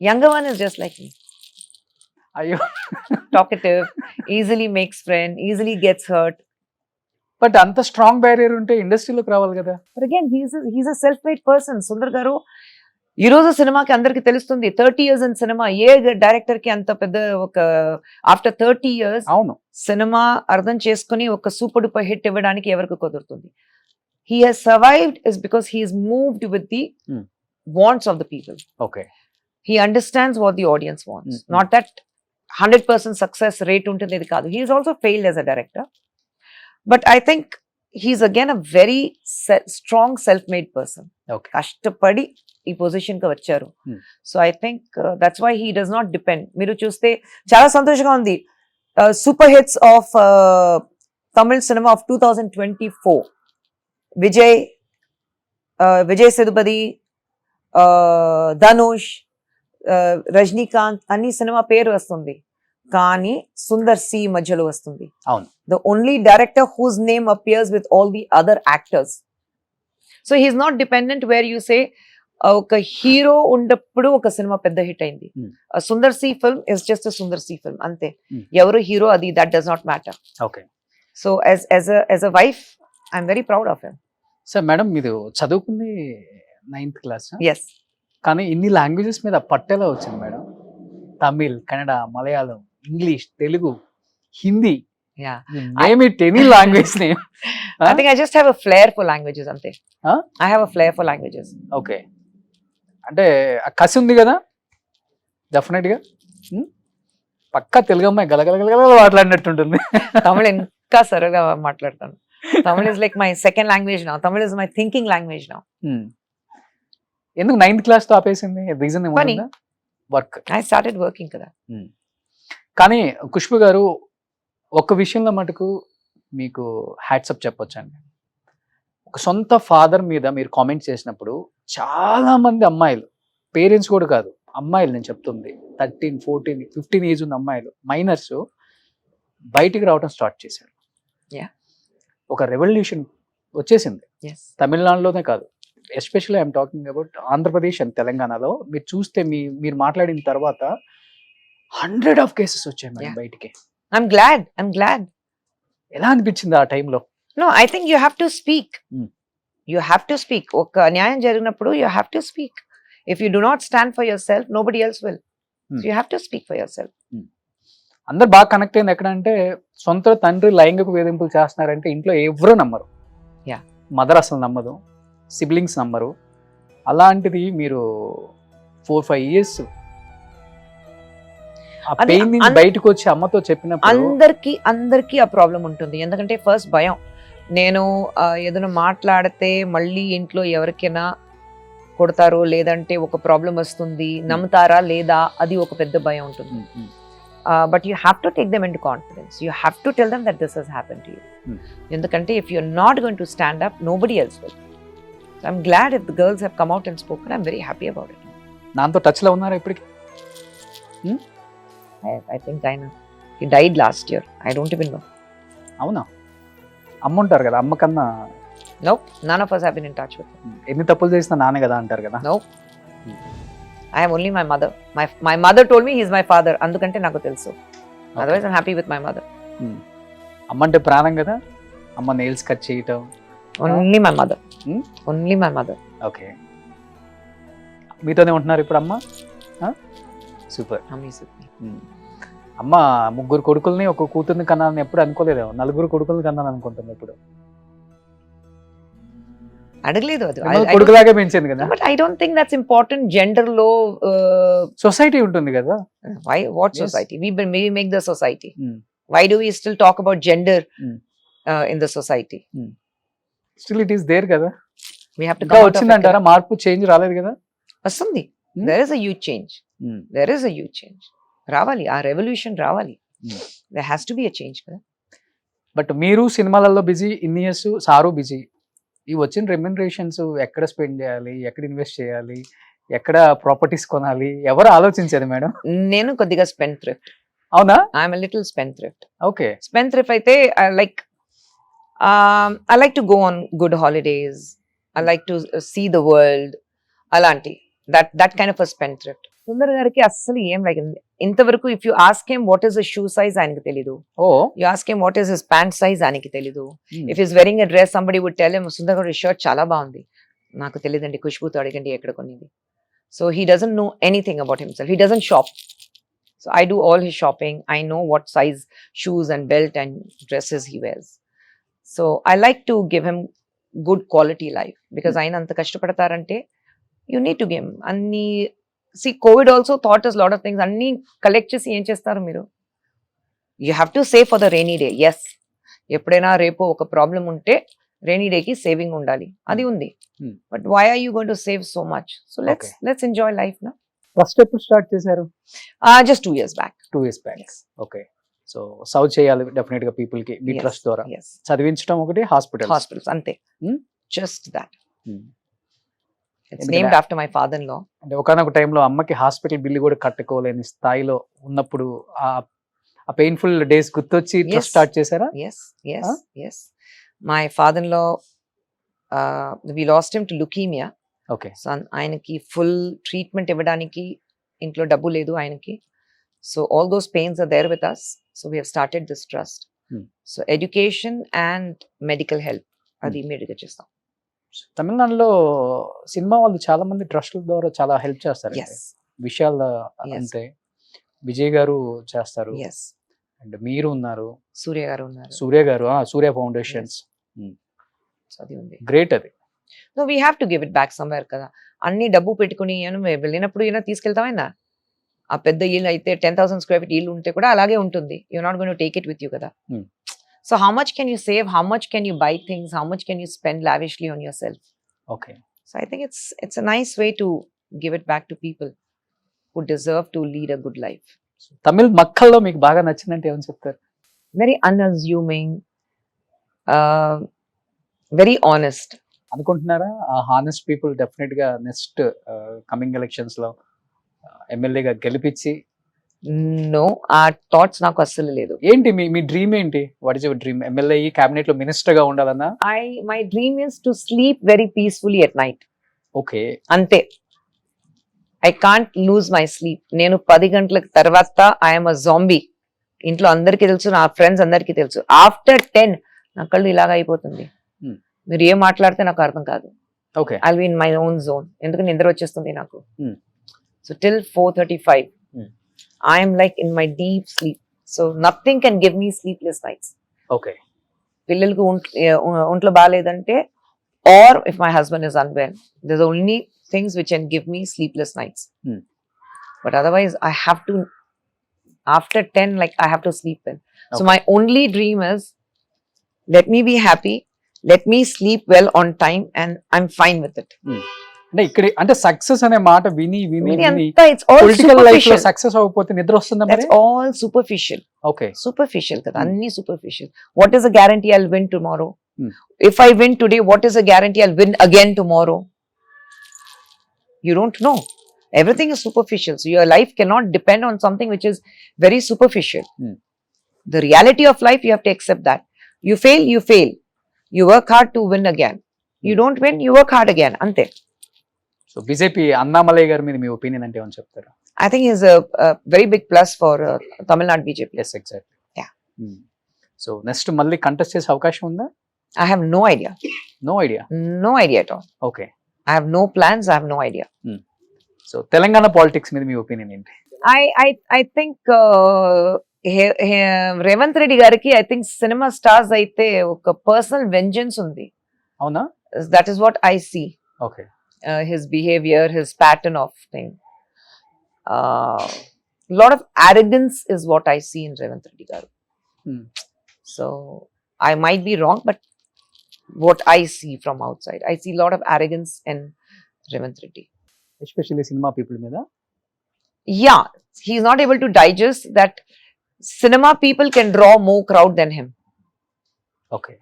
Younger one is just like me. Ayyo. Talkative, easily makes friend, easily gets hurt. But అంత strong barrier ఉంటే ఇండస్ట్రీలోకి రావాలి కదా. But again, he's a self-made person. Sundar గారు ఈ రోజు సినిమాకి అందరికి తెలుస్తుంది 30 years in cinema. A director కి అంత పెద్ద ఒక ఆఫ్టర్ 30 years అవును, సినిమా అర్థం చేసుకుని ఒక సూపర్ డూపర్ హిట్ ఇవ్వడానికి ఎవరికి కుదురుతుంది? He has survived is because he is moved with the wants of the people. Okay. He understands what the audience wants. Mm-hmm. Not that 100% success rate ఉంటుంది ఇది కాదు. He has also failed as a director. But I think he's again a very strong self-made person. Okay. కష్టపడి ఈ position కి వచ్చారు. So I think that's why he does not depend. మీరు చూస్తే చాలా సంతోషంగా ఉంది. Super hits of Tamil cinema of 2024, Vijay Sethupathi, Dhanush, Rajinikanth అన్ని సినిమా పేరు వస్తుంది, కానీ సుందర్ సి మధ్యలో వస్తుంది. అవును. The only director whose name appears with all the other actors. So he's not dependent where you say ఒక హీరో ఉన్నప్పుడు ఒక సినిమా పెద్ద హిట్ అయింది. Sundar C film is just Sundar C film అంతే. ఎవరు హీరో అది that does not matter. Okay. So as a wife I'm very proud of him. Sir madam, మీరు చదువుకుంది 9th క్లాస్, ఎస్, కానీ ఇన్ని లాంగ్వేజెస్ మీద పట్టేలా వచ్చింది madam? Tamil, Kannada, Malayalam, English, Telugu, Hindi, name it any language name. I think I just have a flair for languages ante. I have a flair for languages. Okay. అంటే ఆ కసి ఉంది కదా డెఫినెట్ గా. పక్కా తెలుగు అమ్మాయి గలగలగల మాట్లాడినట్టుంటుంది. తమిళ్ ఇంకా సరగా మాట్లాడతాను. Tamil is like my second language now. Tamil is my thinking language now. ఎందుకు 9th క్లాస్ తో ఆపేసింది? రీజన్ ఏమన్నా? వర్క్. I started working కదా. కానీ ఖుష్బు గారు ఒక్క విషయంలో మటుకు మీకు హ్యాట్సప్ చెప్పొచ్చండి. ఒక సొంత ఫాదర్ మీద మీరు కామెంట్ చేసినప్పుడు చాలా మంది అమ్మాయిలు, పేరెంట్స్ కూడా కాదు, అమ్మాయిలు నేను చెప్తుంది 13, 14, 15 ఏజ్ ఉన్న అమ్మాయిలు, మైనర్స్ బయటికి రావడం స్టార్ట్ చేశారు. ఒక రెవల్యూషన్ వచ్చేసింది. తమిళనాడులోనే కాదు, especially I'm talking about Andhra Pradesh and తెలంగాణలో. మీరు చూస్తే మీరు మాట్లాడిన తర్వాత 100 of cases వచ్చాయి మేడం బయటికి. I'm glad. ఎలా అనిపించింది ఆ టైంలో? No, I think you have to speak. You have to speak. ఒక న్యాయం జరిగినప్పుడు you have to speak. If you do not stand for yourself, nobody else will. So you have to speak for yourself. అందరు బాగా connect అయింది ఎక్కడ అంటే, సొంత తండ్రి లైంగిక వేధింపులు చేస్తున్నారంటే ఇంట్లో ఎవరు నమ్మరు. మదర్ అసలు నమ్మదు, సిబ్లింగ్స్ నమ్మరు. అలాంటిది మీరు 4-5 years బయటకు వచ్చి అమ్మతో చెప్పినప్పుడు అందరికి ఆ ప్రాబ్లం ఉంటుంది. ఎందుకంటే ఫస్ట్ భయం, నేను ఏదైనా మాట్లాడితే మళ్ళీ ఇంట్లో ఎవరికైనా కొడతారో, లేదంటే ఒక ప్రాబ్లం వస్తుంది, నమ్ముతారా లేదా, అది ఒక పెద్ద భయం ఉంటుంది. But you have to take them in to confidence. You have to tell them that this has happen to you. ఎందుకంటే if you are not going to stand up, nobody else will. I'm glad if the girls have come out and spoken. I'm very happy about it. నాతో touch లో ఉన్నారా ఇప్పటికి? I think I know. He died last year. I don't even know. అవునా? అమ్మ ఉంటారు కదా, అమ్మ కన్నా. Nope, none of us have been in touch with him. ఎన్ని తప్పులు చేసినా నానే కదా అంటారు కదా. Nope. I have only my mother. My mother told me he's my father. అందుకంటే నాకు తెలుసు. Otherwise I'm happy with my mother. అమ్మ అంటే ప్రాణం కదా. అమ్మ నెయిల్స్ కట్ చేయటం. Only my mother. Only my mother. Okay. మీతోనే ఉంటున్నారు ఇప్పుడు అమ్మ? సూపర్. అమ్మ 3 కొడుకుల్ని ఒక కూతుర్ని కన్నాలని ఎప్పుడు అనుకోలేదు. 4 కొడుకుల్ని కన్నాను అనుకుంటుంది ఇప్పుడు. అడగలేదు అది. కొడుకులాగే పెంచింది కదా. But I don't think that's important. Gender లో సొసైటీ ఉంటుంది కదా. Why what society? We make the society. Why do we still talk about gender in the society? Still it is there కదా. We have to come out. వచ్చిందంటారా? మార్పు, change రాలేదు కదా? వస్తుంది. There is a huge change. There is a huge change. రావాలి, ఆ revolution రావాలి. There has to be a change కదా. బట్ మీరు సినిమాలలో బిజీ, ఇన్ని ఇయర్స్ సారు బిజీ. ఈ వచ్చిన రెమ్యునరేషన్స్ ఎక్కడ స్పెండ్ చేయాలి, ఎక్కడ ఇన్వెస్ట్ చేయాలి, ఎక్కడ ప్రాపర్టీస్ కొనాలి, ఎవరు ఆలోచించేది మేడం? నేను కొద్దిగా స్పెండ్ థ్రిఫ్ట్. అవునా? I'm a little spendthrift. Okay. Spendthrift అయితే I like to go on good holidays. I like to see the world. అలాంటి that kind of a spendthrift. Sundar గారికి అస్సలు ఏం లైక్ ఇంతవరకు if you ask him what is the shoe size ఆయనకి తెలీదు, or you ask him what is his pant size ఆయనకి తెలీదు. If is wearing a dress somebody would tell him Sundar గారి shirt చాలా బాగుంది, నాకు తెలియదండి, ఖుష్బూతో అడగండి ఎక్కడ కొనిది. So he doesn't know anything about himself, he doesn't shop. So I do all his shopping. I know what size shoes and belt and dresses he wears. So I like to give him good quality life because ఆయన అంత కష్టపడతారంటే you need to give him. అన్ని see COVID also taught us lot of things. అన్ని collect చేసి ఏం చేస్తారు మీరు? You have to save for the rainy day. Yes. ఎప్పుడైనా రేపు ఒక ప్రాబ్లం ఉంటే rainy day కి సేవింగ్ ఉండాలి, అది ఉంది. But why are you going to save so much? So let's enjoy life now. First ఎప్పుడు స్టార్ట్ చేశారు? Just 2 years back. 2 years back. Okay. So serve చేయాలి డెఫినెట్ గా పీపుల్ కి మీ ట్రస్ట్ ద్వారా. Yes. చదివించడం ఒకటి, హాస్పిటల్స్ అంతే. Just that. It's ఎందుకంటే named after my father-in-law. అంటే ఒకనొక టైంలో అమ్మకి హాస్పిటల్ బిల్లు కూడా కట్టుకోలేని స్థాయిలో ఉన్నప్పుడు ఆ పెయిన్ఫుల్ డేస్ గుర్తొచ్చి ట్రస్ట్ స్టార్ట్ చేశారా? Yes. My father-in-law, we lost him to leukemia. Okay. So ఆయనకి ఫుల్ ట్రీట్మెంట్ ఇవ్వడానికి ఇంట్లో డబ్బు లేదు ఆయనకి. So all those pains are there with us. So we have started this trust. So education and medical help అది immediate గా చేస్తాం. తమిళనాడులో సినిమా వాళ్ళు చాలా మంది ట్రస్ట్ల ద్వారా చాలా హెల్ప్ చేస్తారు విషయాలు. అంటే విజయ్ గారు చేస్తారు, అండ్ మీరు ఉన్నారు, సూర్య గారు ఉన్నారు, సూర్య ఫౌండేషన్స్. అది ఉంది, గ్రేట్. అది so we have to give it back somewhere కదా. అన్ని డబ్బు పెట్టుకుని వెళ్ళినప్పుడు అయినా తీసుకెళ్తామైనా. ఆ పెద్ద ఇల్లు అయితే 10,000 square feet ఇల్లు ఉంటే కూడా అలాగే ఉంటుంది. You not going to take it with you కదా. So how much can you save, how much can you buy things, how much can you spend lavishly on yourself. Okay. So I think it's a nice way to give it back to people who deserve to lead a good life. Tamil మక్కల్లో మీకు బాగా నచ్చిందంటే ఏమని చెప్తారు? Very unassuming, very honest. అనుకుంటున్నారా ఆ honest people definite గా next coming elections లో ఎమ్మెల్యేగా గెలిపించి? నో, ఆ థాట్స్ నాకు అస్సలు లేదు. ఏంటి మీ డ్రీమ్ ఏంటి? What is your dream? MLA cabinet లో మినిస్టర్ గా ఉండాలన్నా? My dream is to sleep very peacefully at night. Okay. అంతే. I can't lose my sleep. నేను 10 గంటల తర్వాత ఐఎమ్ అ జాంబీ. ఇంట్లో అందరికీ తెలుసు, నా ఫ్రెండ్స్ అందరికీ తెలుసు. ఆఫ్టర్ 10 నా కళ్ళు ఇలాగ అయిపోతుంది. మీరు ఏం మాట్లాడితే నాకు అర్థం కాదు. Okay. I will be in my own zone. ఎందుకంటే నిద్ర వచ్చేస్తుంది నాకు. So till 4:35 I'm like in my deep sleep. So nothing can give me sleepless nights. Okay. పిల్లలకు ఒంట్లో బాగాలేదంటే, or if my husband is unwell, this only things which can give me sleepless nights. But otherwise I have to, after 10, like I have to sleep well. So my only dream is, let me be happy, let me sleep well on time, and I'm fine with it. అంటే ఇక్కడ అంటే success అనే మాట విని it's all political life లో superficial. Success అవ్వకపోతే నిద్ర వస్తుందా? That's all superficial. Okay. Superficial kada, anni superficial. What is a guarantee I'll win tomorrow? If I win today, what is a guarantee I'll win again tomorrow? You don't know. Everything is superficial. So your life cannot depend on something which is very superficial. The reality of life, you have to accept that. You fail, you fail. You work hard to win again. You don't win, you work hard again. Ante. So BJP Annamalai garu మీద మీ opinion అంటే ఏమని చెప్తారు? I think he's a very big plus for Tamil Nadu BJP. Yes, exactly. Yeah. So next మళ్ళీ contest చేసే అవకాశం ఉందా? I have no idea. No idea. No idea at all. Okay. I have no plans. I have no idea. So Telangana politics మీద మీ opinion ఏంటి? I think Revanth Reddy గారికి I think cinema stars అయితే ఒక personal vengeance ఉంది. అవునా? That is what I see. Okay. His behavior, his pattern of thing. Lot of arrogance is what I see in Revanth Reddy garu. So I might be wrong, but what I see from outside, I see a lot of arrogance in Revanth Reddy. Especially cinema people మీద? Yeah, he's not able to digest that cinema people can draw more crowd than him. Okay.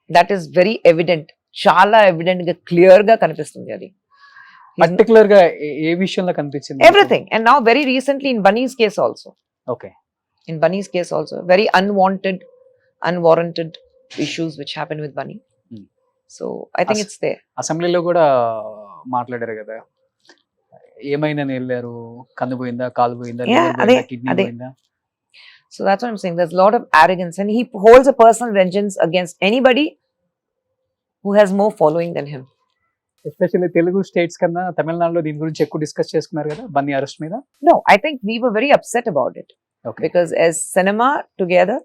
That is very evident. చాలా evident గా clear గా కనిపిస్తుంది అది. Particular గా ఏ విషయంలో కనిపించింది? Everything. And now very recently in Bunny's case also. Okay. In Bunny's case also, very unwarranted issues which happened with Bunny. So I think it's there. అసెంబ్లీలో కూడా మాట్లాడారు కదా, ఏమైనా వెళ్ళారు, కన్ను పోయిందా, కాలు పోయిందా, Yeah, liver పోయిందా, అదే, కిడ్నీ అదే. పోయిందా? So that's what I'm saying. There's a lot of arrogance, and he holds a personal vengeance against anybody who has more following than him. Especially Telugu states కన్నా తమిళనాడులో దీని గురించి ఎక్కువ డిస్కస్ చేసుకున్నారు కదా బన్నీ అరెస్ట్ మీద. No, I think we were very upset about it okay, because as cinema together,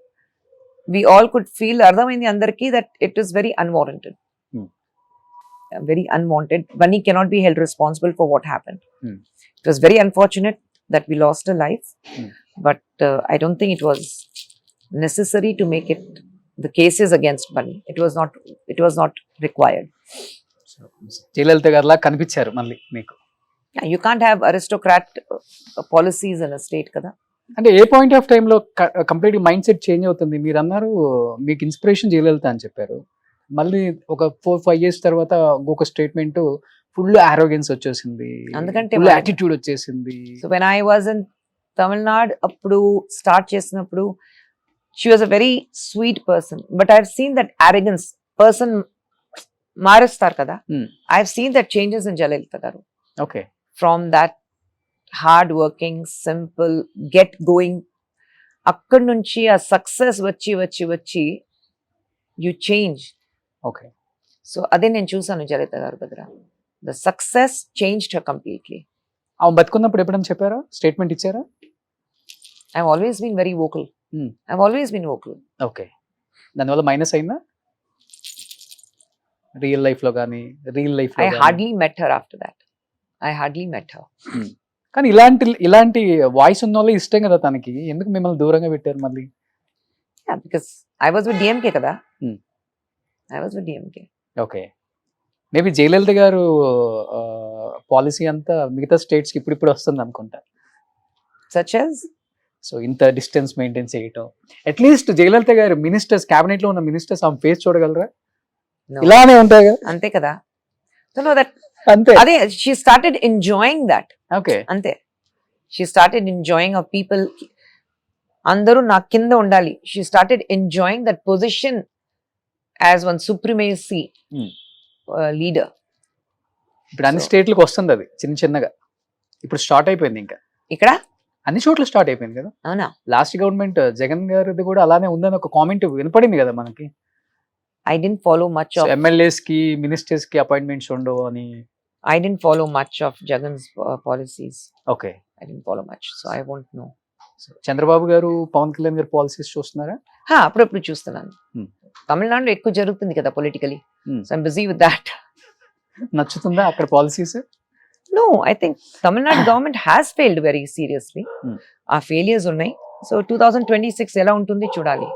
we all could feel Ardhamaindi Andarki that it is very unwarranted. Hmm. Very unwanted. Bunny cannot be held responsible for what happened. Hmm. It was very unfortunate that we lost a life, Hmm. but I don't think it was necessary to make it the cases against Bunny. It was not required. Jayalalithaa గారిలా కనిపించారు మళ్ళీ మీకు. Yeah, you can't have aristocrat policies in a state, kada. అంటే ఏ point of టైంలో complete mind set change అవుతుంది? మీరు అన్నారు మీకు ఇన్స్పిరేషన్ జయలలిత అని చెప్పారు, మళ్ళీ ఒక 4-5 years తర్వాత ఇంకొక స్టేట్మెంట్ ఫుల్ ఆరోగెన్స్ వచ్చేసింది, అందుకంటే ఫుల్ యాటిట్యూడ్ వచ్చేసింది. So when I was in Tamil Nadu, appudu start chesinappudu, she was a very sweet person, but I've seen that arrogance person మారుస్తారు కదా. I've seen that changes in Jayalalitha garu. Okay, From that hard working, simple, get going, అక్కడి నుంచి ఆ success వచ్చి you change. Okay. So అదే నేను చూసాను జయలలిత గారు దగ్గర. The success changed her completely. ఆమె బతుకున్నప్పుడు ఎప్పుడైనా చెప్పారా, స్టేట్మెంట్ ఇచ్చారా? I've always been very vocal. I've always been vocal. Okay, దానివల్ల మైనస్ అయిందా రియల్ లైఫ్ లో కానీ రియల్ లైఫ్ లో? I hardly met her after that. I hardly met her. కానీ ఇలాంటి వాయిస్ ఉన్న వాళ్ళే ఇష్టం కదా తనకి, ఎందుకు మిమ్మల్ని దూరంగా పెట్టారు మళ్ళీ? Yeah, because I was with DMK kada. Hmm. I was with DMK. Okay, maybe Jayalalithaa గారు పాలసీ అంతా మిగతా స్టేట్స్ కి ఇప్పుడు వస్తుంది అనుకుంటా. Such as? సో ఇంత డిస్టెన్స్ మెయింటైన్ చేయటం, అట్లీస్ట్ జయలలిత గారు మినిస్టర్స్, క్యాబినెట్ లో ఉన్న మినిస్టర్స్ ఆమె ఫేస్ చూడగలరా? No. ఇలానే ఉంటాయి కదా. అంతే కదా. So no, that అంతే. అదే she started enjoying that. Okay, అంతే. She started enjoying of people. అందరూ నా కింద ఉండాలి. She started enjoying that position as one supremacy leader. ఇప్పుడు అన్ని So- స్టేట్లకు వస్తుంది అది చిన్నగా. ఇప్పుడు స్టార్ట్ అయిపోయింది, ఇంకా ఇక్కడ అన్ని చోట్ల స్టార్ట్ అయిపోయింది కదా. అవునా? లాస్ట్ గవర్నమెంట్ జగన్ గారిది కూడా అలానే ఉందని ఒక కామెంట్ వినపడింది కదా మనకి. I didn't follow much of MLAs కి, మినిస్టర్స్ కి అపాయింట్మెంట్స్ ఉండవు అని. I didn't follow much of Jagan's policies. Okay, I didn't follow much, so I won't know. Chandrababu గారు, పవన్ కళ్యాణ్ గారు పాలసీస్ చూస్తున్నారా? అప్పుడప్పుడు చూస్తున్నాను. Hmm. తమిళనాడులో ఎక్కువ జరుగుతుంది కదా politically. So I'm busy with that. నచ్చుతుందా అక్కడ policies? No, I think Tamil Nadu government has failed very seriously. ఆ failures ఉన్నాయి. సో 2026 ఎలా ఉంటుంది చూడాలి.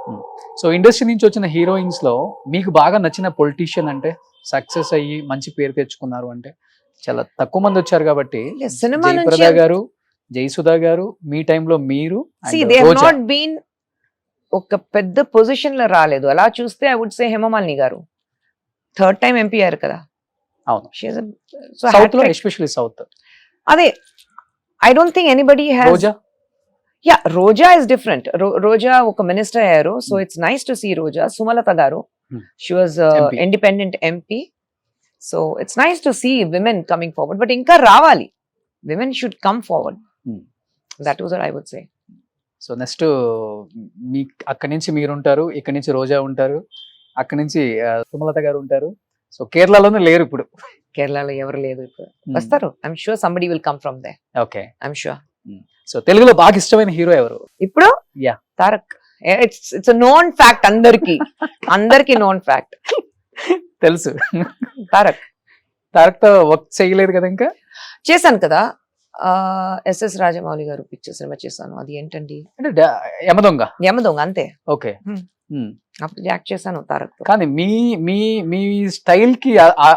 సో ఇండస్ట్రీ నుంచి వచ్చిన హీరోయిన్స్ లో మీకు బాగా నచ్చిన పొలిటీషియన్ అంటే, సక్సెస్ అయ్యి మంచి పేరు తెచ్చుకున్నారు అంటే, చాలా తక్కువ మంది వచ్చారు కాబట్టి, సినిమా జయప్రద గారు, జయసుధా గారు, మీ టైంలో మీరు, See, they have not been ఒక పెద్ద పొజిషన్ లో రాలేదు. అలా చూస్తే ఐ వుడ్ సే హేమమాలిని గారు 3rd time MP అయ్యారు కదా. అవును, She is so సౌత్ లో, ఎస్పెషల్లీ సౌత్. అదే I don't think anybody has. Roja? Yeah, Roja is different. Roja ఒక మినిస్టర్ అయ్యారు. So it's nice to see Roja. Sumalata garu, she was MP. independent MP. So it's nice to see women coming forward. But ఇంకా రావాలి. Women should come forward. That was what I would say. So next మీ అక్కడి నుంచి మీరు ఉంటారు, ఇక్కడి నుంచి రోజా ఉంటారు, అక్కడి నుంచి సుమలత గారు ఉంటారు. సో కేరళలోనే లేరు ఇప్పుడు. కేరళలో ఎవరు లేదు ఇప్పుడు. వస్తారు. I'm sure somebody will come from there. Okay, I'm sure. So తెలుగులో బాగా ఇష్టమైన హీరో ఎవరు? ఇప్పుడు Yeah. Tarak. It's a known fact అందరికి known fact. తెలుసు. తారక్ తో వర్క్ చేయలేదు కదా ఇంకా? చేశాను కదా. ఎస్ఎస్ రాజమౌళి గారు పిక్చర్ సినిమా చేశాను. అది ఏంటండి, అంటే యమదొంగ. యమదొంగ. అంతే. ఓకే, అప్పుడు యాక్ట్ చేశాను తారక్ తో. కానీ మీ మీ మీ స్టైల్ కి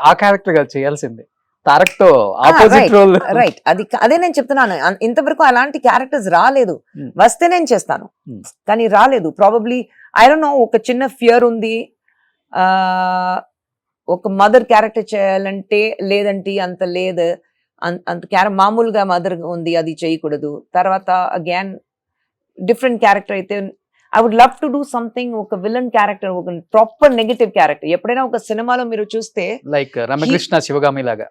ఆ క్యారెక్టర్ గా చేయాల్సింది. తారక్ తో ఆపోజిట్ రోల్. రైట్, అదే నేను చెప్తున్నాను. ఇంతవరకు అలాంటి క్యారెక్టర్స్ రాలేదు. వస్తే నేను చేస్తాను, కానీ రాలేదు. ప్రాబబ్లీ ఐ డోంట్ నో, ఒక చిన్న ఫియర్ ఉంది. ఒక మదర్ క్యారెక్టర్ చేయాలంటే లేదంటే అంత లేదు, అంత మామూలుగా మదర్ ఉంది, అది చేయకూడదు. తర్వాత అగైన్ డిఫరెంట్ క్యారెక్టర్ అయితే I would love to do something, ఒక విలన్ క్యారెక్టర్, ఒక ప్రాపర్ నెగటివ్ క్యారెక్టర్. ఎప్పుడైనా ఒక సినిమాలో మీరు చూస్తే లైక్ రమకృష్ణ శివగామి లాగా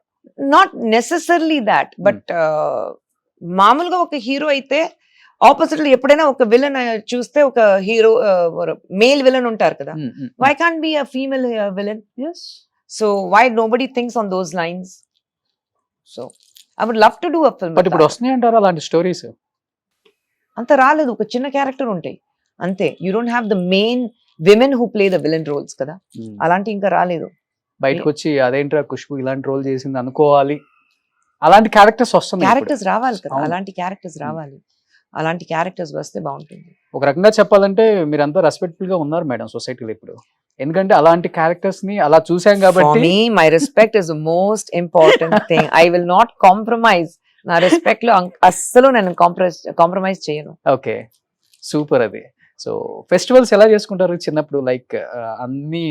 నాట్ నెసెసర్లీ దాట్ బట్ మామూలుగా ఒక హీరో అయితే ఆపోజిట్ లో ఎప్పుడైనా ఒక విలన్ చూస్తే ఒక హీరో మేల్ విలన్ ఉంటారు కదా, why can't be a female villain? So why nobody thinks on those lines? So I would love to do a film. But ఇప్పుడు వస్తున్నాయి అంటారా అలాంటి స్టోరీస్? అంత రాలేదు, ఒక చిన్న క్యారెక్టర్ ఉంటాయి అంతే. You don't have the main women who play the villain roles కదా, అలాంటి ఇంకా రాలేదు. బయటకు వచ్చి అదేంట్రా ఖుష్బు ఇలాంటి రోల్ చేసింది అనుకోవాలి, అలాంటి క్యారెక్టర్స్ వస్తున్నాయి. క్యారెక్టర్స్ రావాలి కదా, అవును. అలాంటి క్యారెక్టర్స్ రావాలి. అలాంటి క్యారెక్టర్స్ వస్తే బాగుంటుంది. ఒక రకంగా చెప్పాలంటే మీరంతా రెస్పెక్ట్ఫుల్ గా ఉన్నారు మేడం సొసైటీలో ఇప్పుడు, ఎందుకంటే అలాంటి క్యారెక్టర్స్ ని అలా చూసాం For కాబట్టి. me, my respect is the most important thing. I will not compromise. నా రెస్పెక్ట్ లో అస్సలు నేను కాంప్రమైజ్ చేయను. Okay, super. అది సో ఫెస్టివల్స్ ఎలా చేసుకుంటారు చిన్నప్పుడు? లైక్ అన్ని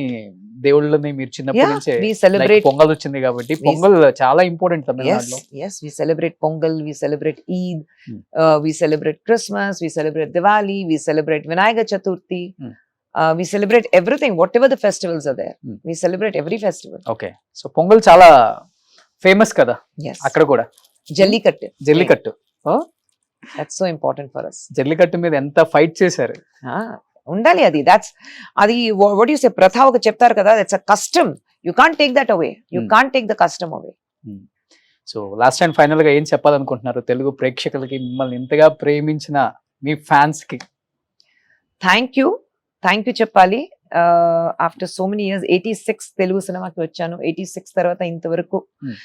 దేవుళ్ళని మీరు చిన్నప్పటి Yeah, నుంచే we like celebrate. పొంగల్ వచ్చింది కాబట్టి, పొంగల్ చాలా ఇంపార్టెంట్ Yes, తమిళనాడులో. yes, we celebrate Pongal, we celebrate Eid, Hmm. we celebrate Christmas, we celebrate Diwali, we celebrate Vinayaka Chaturthi. Hmm. We celebrate everything, whatever the festivals are there. Hmm. We celebrate every festival. Okay, so pongal చాలా famous కదా Yes. అక్కడ కూడా. Jallikattu. Jallikattu, That's so important for us. Jallikattu మీద ఎంత fight చేశారు. ఉండాలి అది. అది వాట్ యు సే, ప్రథ ఒక చెప్తారు కదా, that's a custom. You can't take that away, you Hmm. Can't take the custom away. So last and final గా ఏం చెప్పాలనుకుంటున్నారు తెలుగు ప్రేక్షకులకి, మిమ్మల్ని ఇంతగా ప్రేమించిన మీ ఫ్యాన్స్ కి? థ్యాంక్ యూ చెప్పాలి. After so many years 86 Telugu సినిమాకి వచ్చాను. 86 తర్వాత ఇంతవరకు Hmm.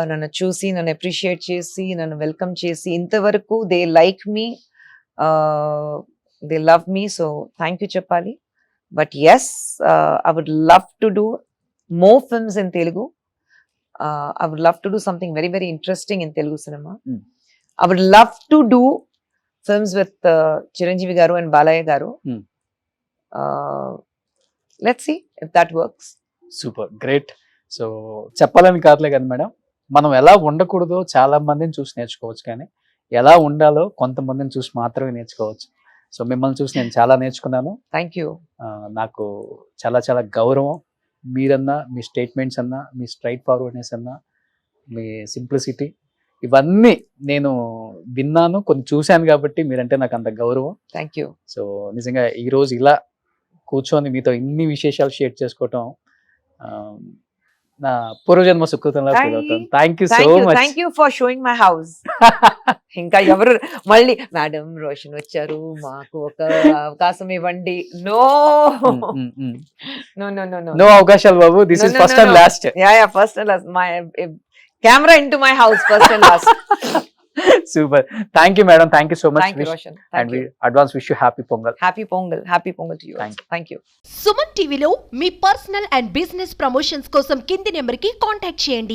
నన్ను చూసి, నన్ను అప్రిషియేట్ చేసి, నన్ను వెల్కమ్ చేసి, ఇంతవరకు they like me, they love me. So thank you చెప్పాలి. But yes, I would love to do more films in Telugu. I would love to do something very, very interesting in Telugu cinema. Hmm. I would love to do films with Chiranjeevi Garu and Balaya Garu. Hmm. Let's see if that works. Super, great. So చెప్పాలని కాదులే కదా madam, మనం ఎలా ఉండకూడదో చాలా మందిని చూసి నేర్చుకోవచ్చు, కానీ ఎలా ఉండాలో కొంతమందిని చూసి మాత్రమే నేర్చుకోవచ్చు. సో మిమ్మల్ని చూసి నేను చాలా నేర్చుకున్నాను. Thank you. నాకు చాలా చాలా గౌరవం. మీరన్నా, మీ స్టేట్మెంట్స్ అన్నా, మీ స్ట్రైట్ ఫార్వర్డ్నెస్ అన్నా, మీ సింప్లిసిటీ, ఇవన్నీ నేను విన్నాను, కొన్ని చూశాను కాబట్టి మీరంటే నాకు అంత గౌరవం. Thank you. సో నిజంగా ఈరోజు ఇలా కూర్చొని మీతో ఇన్ని విశేషాలు షేర్ చేసుకోవటం నా పూర్వజన్మ సుకృతంలో ఫీల్ అవుతాను. Thank you so much. Thank you for showing my house. ఇంకా ఎవరు మళ్ళీ మేడం రోషన్ వచ్చారు, మాకు ఒక అవకాశం ఇవ్వండి. No no no no no no అవకాశాలు బాబు, this is first and last. Yeah, first and last. My camera into my house, first and last. Super, thank you madam, thank you so much. Thank you, Roshan. And Thank we you. Advance wish you happy Pongal. Happy Pongal to you. Thank you. Suman టీవీలో మీ personal and business promotions కోసం కింది నెంబర్కి contact చేయండి.